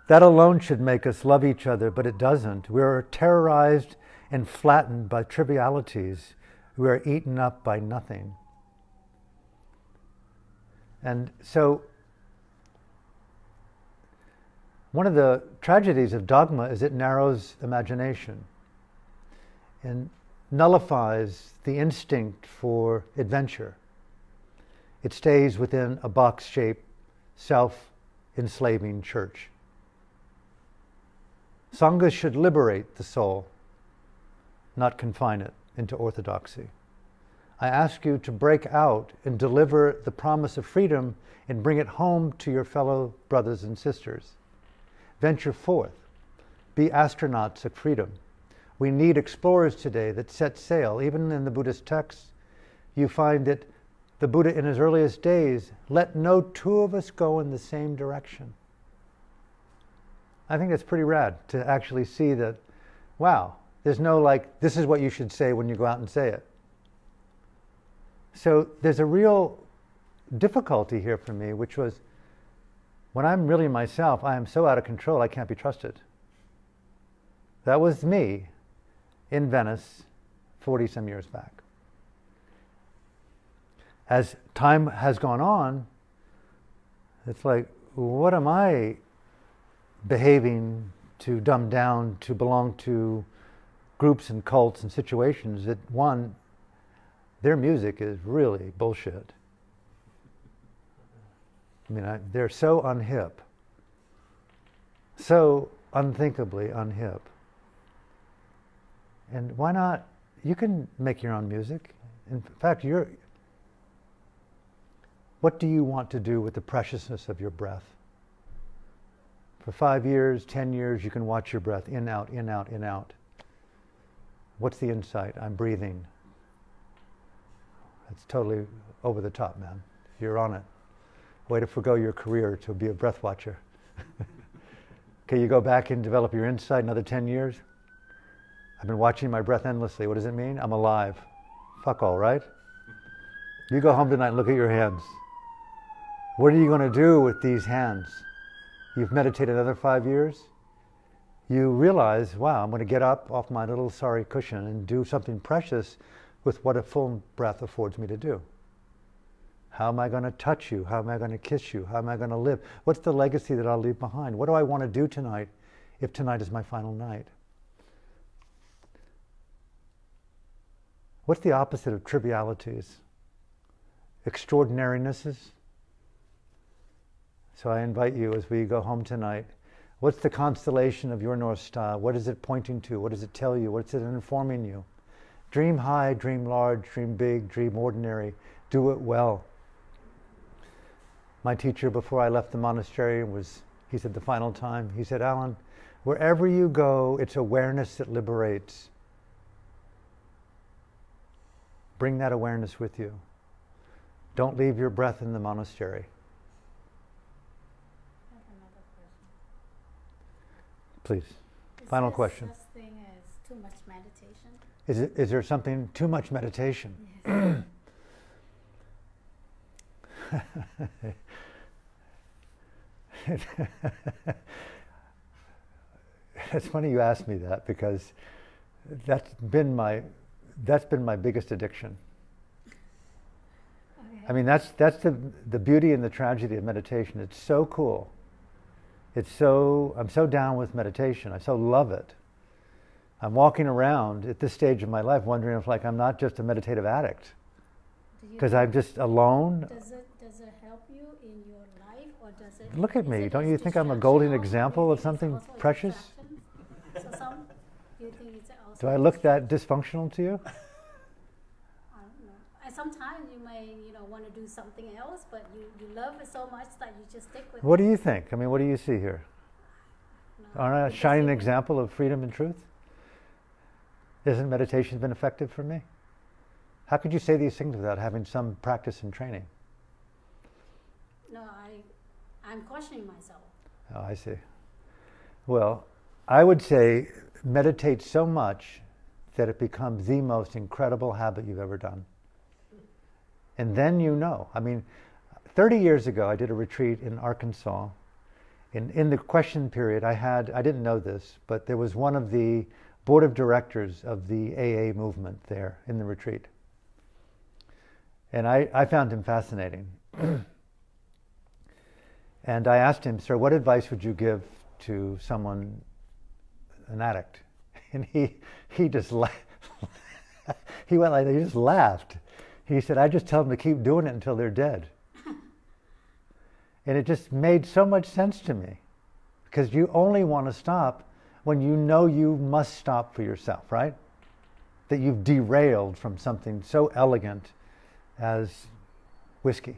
That alone should make us love each other, but it doesn't. We're terrorized and flattened by trivialities. We are eaten up by nothing. And so, one of the tragedies of dogma is it narrows imagination and nullifies the instinct for adventure. It stays within a box-shaped, self-enslaving church. Sangha should liberate the soul, not confine it into orthodoxy. I ask you to break out and deliver the promise of freedom and bring it home to your fellow brothers and sisters. Venture forth. Be astronauts of freedom. We need explorers today that set sail. Even in the Buddhist texts, you find that the Buddha in his earliest days, let no two of us go in the same direction. I think it's pretty rad to actually see that, wow, there's no like, this is what you should say when you go out and say it. So there's a real difficulty here for me, which was, when I'm really myself, I am so out of control, I can't be trusted. That was me in Venice 40-some years back. As time has gone on, it's like, what am I behaving to dumb down, to belong to groups and cults and situations that, one, their music is really bullshit. I mean, they're so unhip, so unthinkably unhip. And why not? You can make your own music. In fact, what do you want to do with the preciousness of your breath? For 5 years, 10 years, you can watch your breath in, out, in, out, in, out. What's the insight? I'm breathing. It's totally over the top, man. You're on it. Way to forgo your career to be a breath watcher. Okay, you go back and develop your insight another 10 years. I've been watching my breath endlessly. What does it mean? I'm alive. Fuck all, right? You go home tonight and look at your hands. What are you going to do with these hands? You've meditated another 5 years. You realize, wow, I'm going to get up off my little sorry cushion and do something precious with what a full breath affords me to do. How am I going to touch you? How am I going to kiss you? How am I going to live? What's the legacy that I'll leave behind? What do I want to do tonight if tonight is my final night? What's the opposite of trivialities? Extraordinarinesses? So I invite you as we go home tonight, what's the constellation of your North Star? What is it pointing to? What does it tell you? What's it informing you? Dream high, dream large, dream big, dream ordinary. Do it well. My teacher before I left the monastery he said the final time, he said, Alan, wherever you go, it's awareness that liberates. Bring that awareness with you. Don't leave your breath in the monastery. Please. Final question. Is there such thing as too much meditation? Is there something too much meditation? Yes. It's funny you asked me that, because that's been my biggest addiction. Okay. I mean, that's the beauty and the tragedy of meditation. It's so cool. I'm so down with meditation. I so love it. I'm walking around at this stage of my life wondering if I'm not just a meditative addict, because I'm just alone. Does it help you in your life, or does it? Look at is me. it Don't a you think I'm a golden distraction? example Maybe of something it's also a precious? distraction? So do you think it's also? Do I look that dysfunctional to you? I don't know. And sometimes you may, want to do something else, but you love it so much that you just stick with it. What do you think? I mean, what do you see here? No, Aren't I a because shining you- example of freedom and truth? Isn't meditation been effective for me? How could you say these things without having some practice and training? No, I'm questioning myself. Oh, I see. Well, I would say meditate so much that it becomes the most incredible habit you've ever done. And then you know. I mean, 30 years ago, I did a retreat in Arkansas. In the question period, I didn't know this, but there was one of the board of directors of the AA movement there in the retreat. And I found him fascinating. And I asked him, sir, what advice would you give to someone, an addict? And he just he went like that, he just laughed. He said, I just tell them to keep doing it until they're dead. And it just made so much sense to me, because you only want to stop when you know you must stop for yourself, right? That you've derailed from something so elegant as whiskey.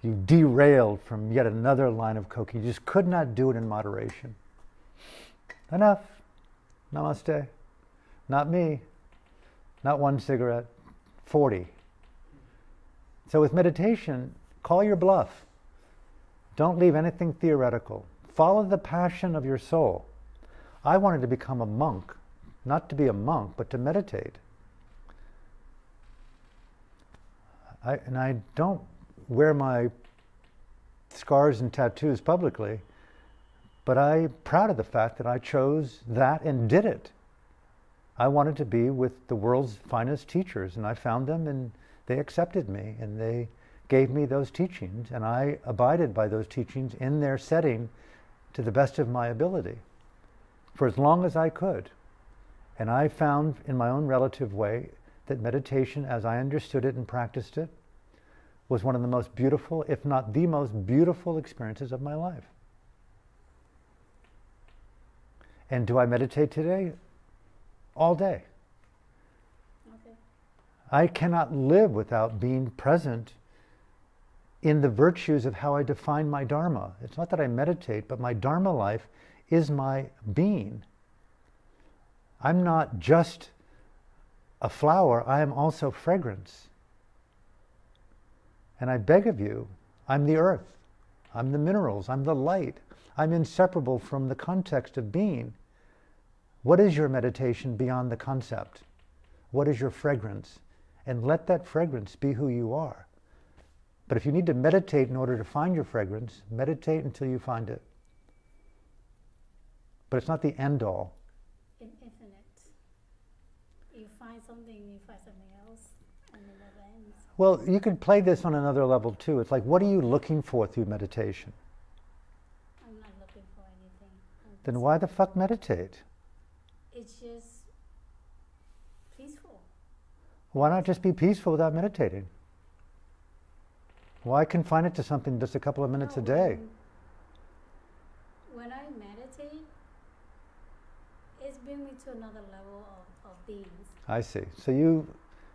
You derailed from yet another line of cocaine. You just could not do it in moderation. Enough. Namaste. Not me. Not one cigarette. 40. So with meditation, call your bluff. Don't leave anything theoretical. Follow the passion of your soul. I wanted to become a monk, not to be a monk, but to meditate. I don't wear my scars and tattoos publicly, but I'm proud of the fact that I chose that and did it. I wanted to be with the world's finest teachers, and I found them, and they accepted me, and they gave me those teachings, and I abided by those teachings in their setting to the best of my ability for as long as I could. And I found in my own relative way that meditation, as I understood it and practiced it, was one of the most beautiful, if not the most beautiful experiences of my life. And do I meditate today? All day. Okay. I cannot live without being present in the virtues of how I define my Dharma. It's not that I meditate, but my Dharma life is my being. I'm not just a flower, I am also fragrance. And I beg of you, I'm the earth, I'm the minerals, I'm the light. I'm inseparable from the context of being. What is your meditation beyond the concept? What is your fragrance? And let that fragrance be who you are. But if you need to meditate in order to find your fragrance, meditate until you find it. But it's not the end all. In infinite. You find something, you find something else, and it never ends. Well, you could play this on another level too. It's like, what are you looking for through meditation? I'm not looking for anything. Then why the fuck meditate? It's just peaceful. Why not just be peaceful without meditating? Why confine it to something just a couple of minutes a day? When I meditate, it's bring me to another level of being. I see. So you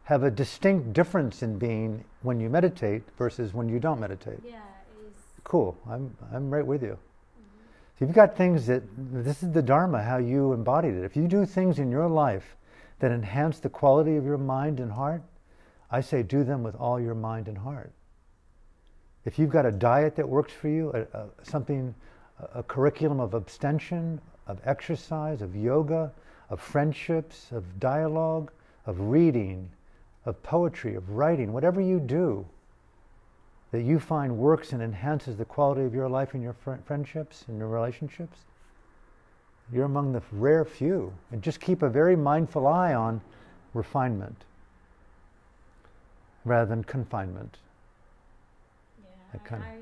have a distinct difference in being when you meditate versus when you don't meditate. Yeah, it's Cool. I'm right with you. So you've got things that, this is the Dharma, how you embodied it. If you do things in your life that enhance the quality of your mind and heart, I say do them with all your mind and heart. If you've got a diet that works for you, a curriculum of abstention, of exercise, of yoga, of friendships, of dialogue, of reading, of poetry, of writing, whatever you do that you find works and enhances the quality of your life and your friendships and your relationships, you're among the rare few. And just keep a very mindful eye on refinement rather than confinement. yeah. I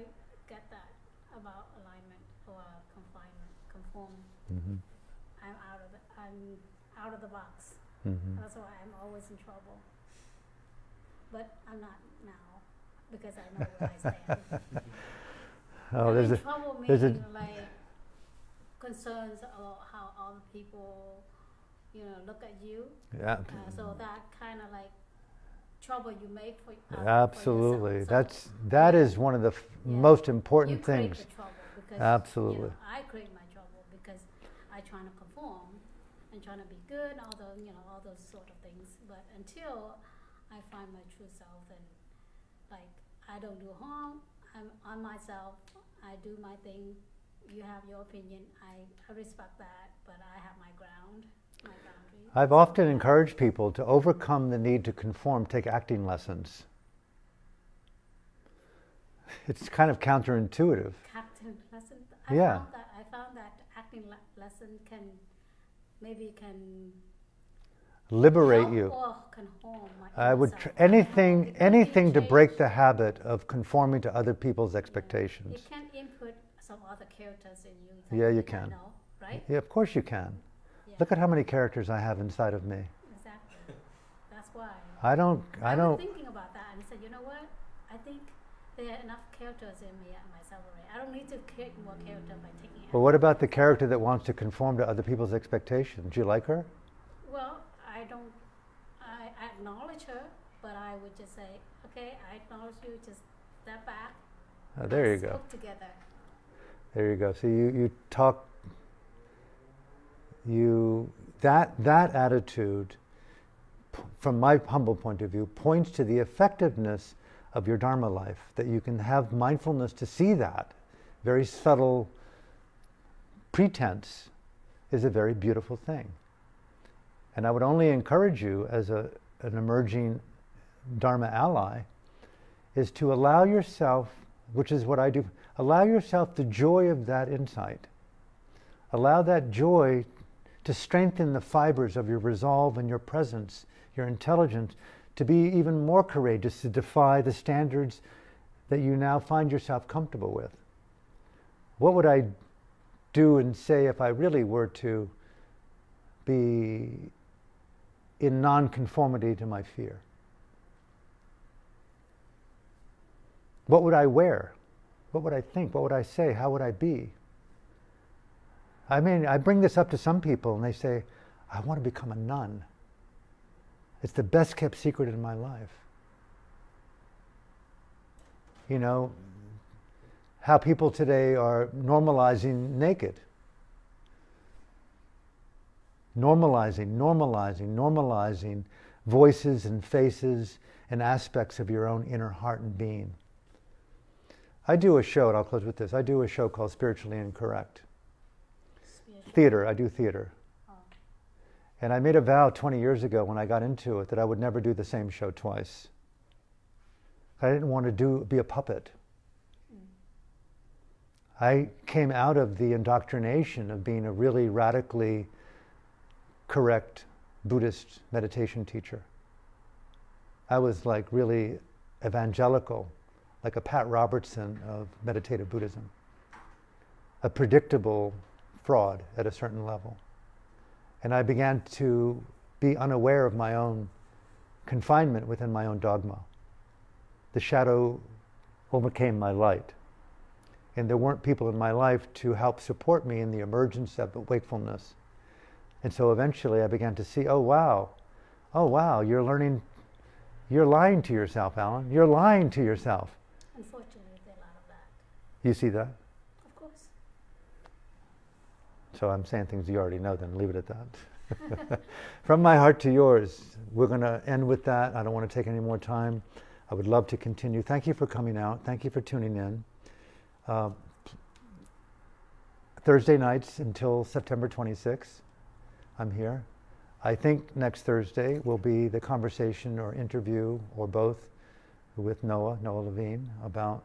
get that about alignment or confinement, conform. Mm-hmm. I'm out of the box. Mm-hmm. That's why I'm always in trouble. But I'm not now because I know where I stand. Oh, I'm there's in a, trouble there's a- meaning like concerns about how other people, look at you. yeah, So that kind of like trouble you make for absolutely. For yourself. So That is one of the Yeah. most you important create things. the trouble because Absolutely. I create my trouble because I trying to conform and trying to be good, and all those sort of things. But until I find my true self and like I don't do harm, I'm on myself. I do my thing you have your opinion. I respect that, but I have my ground, my boundary. I've often encouraged people to overcome the need to conform, take acting lessons. It's kind of counterintuitive. Acting lesson. Yeah. I found that acting lesson can Liberate help you. or can harm my I inner would self. anything to change. break the habit of conforming to other people's expectations. You can input some other characters in you. That Yeah, you may not can. know, right? Yeah, of course you can. Yeah. Look at how many characters I have inside of me. Exactly. That's why. I was don't. thinking about that and said, you know what? I think there are enough characters in me and myself already. I don't need to create more character by taking it. Well, what about the character that wants to conform to other people's expectations? Do you like her? Well, I acknowledge her, but I would just say, okay, I acknowledge you, just step back. Oh, there you Let's go. work together. There you go. So you talk. That attitude, from my humble point of view, points to the effectiveness of your Dharma life. That you can have mindfulness to see that very subtle pretense is a very beautiful thing. And I would only encourage you, as an emerging Dharma ally, is to allow yourself, which is what I do, allow yourself the joy of that insight. Allow that joy to strengthen the fibers of your resolve and your presence, your intelligence, to be even more courageous to defy the standards that you now find yourself comfortable with. What would I do and say if I really were to be in non-conformity to my fear? What would I wear? What would I think? What would I say? How would I be? I mean, I bring this up to some people and they say, I want to become a nun. It's the best kept secret in my life. You know, how people today are normalizing naked. Normalizing voices and faces and aspects of your own inner heart and being. I do a show, and I'll close with this, I do a show called Spiritually Incorrect. Theater, I do theater. Oh. And I made a vow 20 years ago when I got into it that I would never do the same show twice. I didn't want to be a puppet. I came out of the indoctrination of being a really radically correct Buddhist meditation teacher. I was like really evangelical, like a Pat Robertson of meditative Buddhism. A predictable fraud at a certain level. And I began to be unaware of my own confinement within my own dogma. The shadow overcame my light. And there weren't people in my life to help support me in the emergence of wakefulness. And so eventually I began to see, oh wow, you're lying to yourself, Alan. You're lying to yourself. Unfortunately, there's a lot of that. You see that? Of course. So I'm saying things you already know, then leave it at that. From my heart to yours, we're going to end with that. I don't want to take any more time. I would love to continue. Thank you for coming out. Thank you for tuning in. Thursday nights until September 26th, I'm here. I think next Thursday will be the conversation or interview or both with Noah Levine, about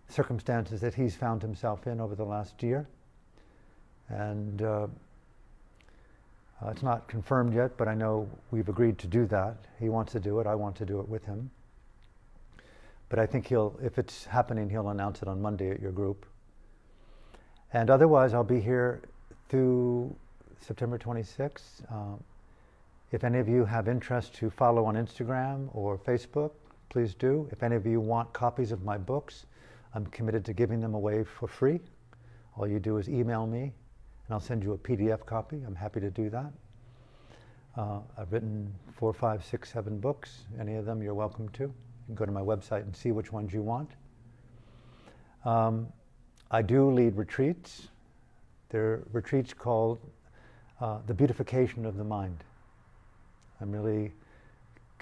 circumstances that he's found himself in over the last year. And it's not confirmed yet, but I know we've agreed to do that. He wants to do it. I want to do it with him. But I think if it's happening, he'll announce it on Monday at your group. And otherwise, I'll be here through September 26th. If any of you have interest to follow on Instagram or Facebook, please do. If any of you want copies of my books, I'm committed to giving them away for free. All you do is email me, and I'll send you a PDF copy. I'm happy to do that. I've written 4, 5, 6, 7 books. Any of them you're welcome to. You can go to my website and see which ones you want. I do lead retreats. They're retreats called the beautification of the mind. I'm really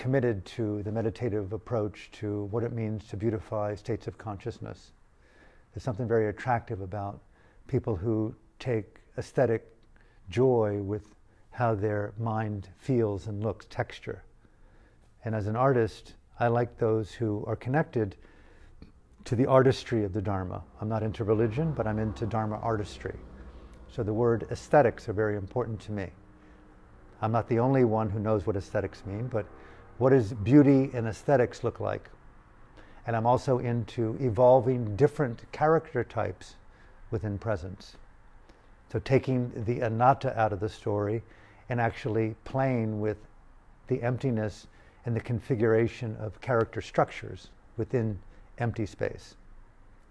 committed to the meditative approach to what it means to beautify states of consciousness. There's something very attractive about people who take aesthetic joy with how their mind feels and looks, texture. And as an artist, I like those who are connected to the artistry of the Dharma. I'm not into religion, but I'm into Dharma artistry. So the word aesthetics are very important to me. I'm not the only one who knows what aesthetics mean, but what does beauty and aesthetics look like? And I'm also into evolving different character types within presence. So taking the anatta out of the story and actually playing with the emptiness and the configuration of character structures within empty space,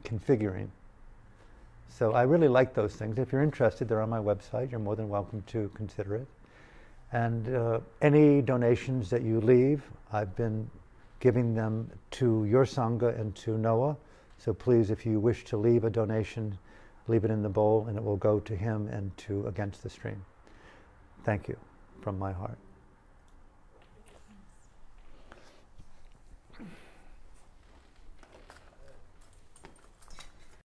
configuring. So I really like those things. If you're interested, they're on my website. You're more than welcome to consider it. And any donations that you leave, I've been giving them to your Sangha and to Noah. So please, if you wish to leave a donation, leave it in the bowl and it will go to him and to Against the Stream. Thank you from my heart.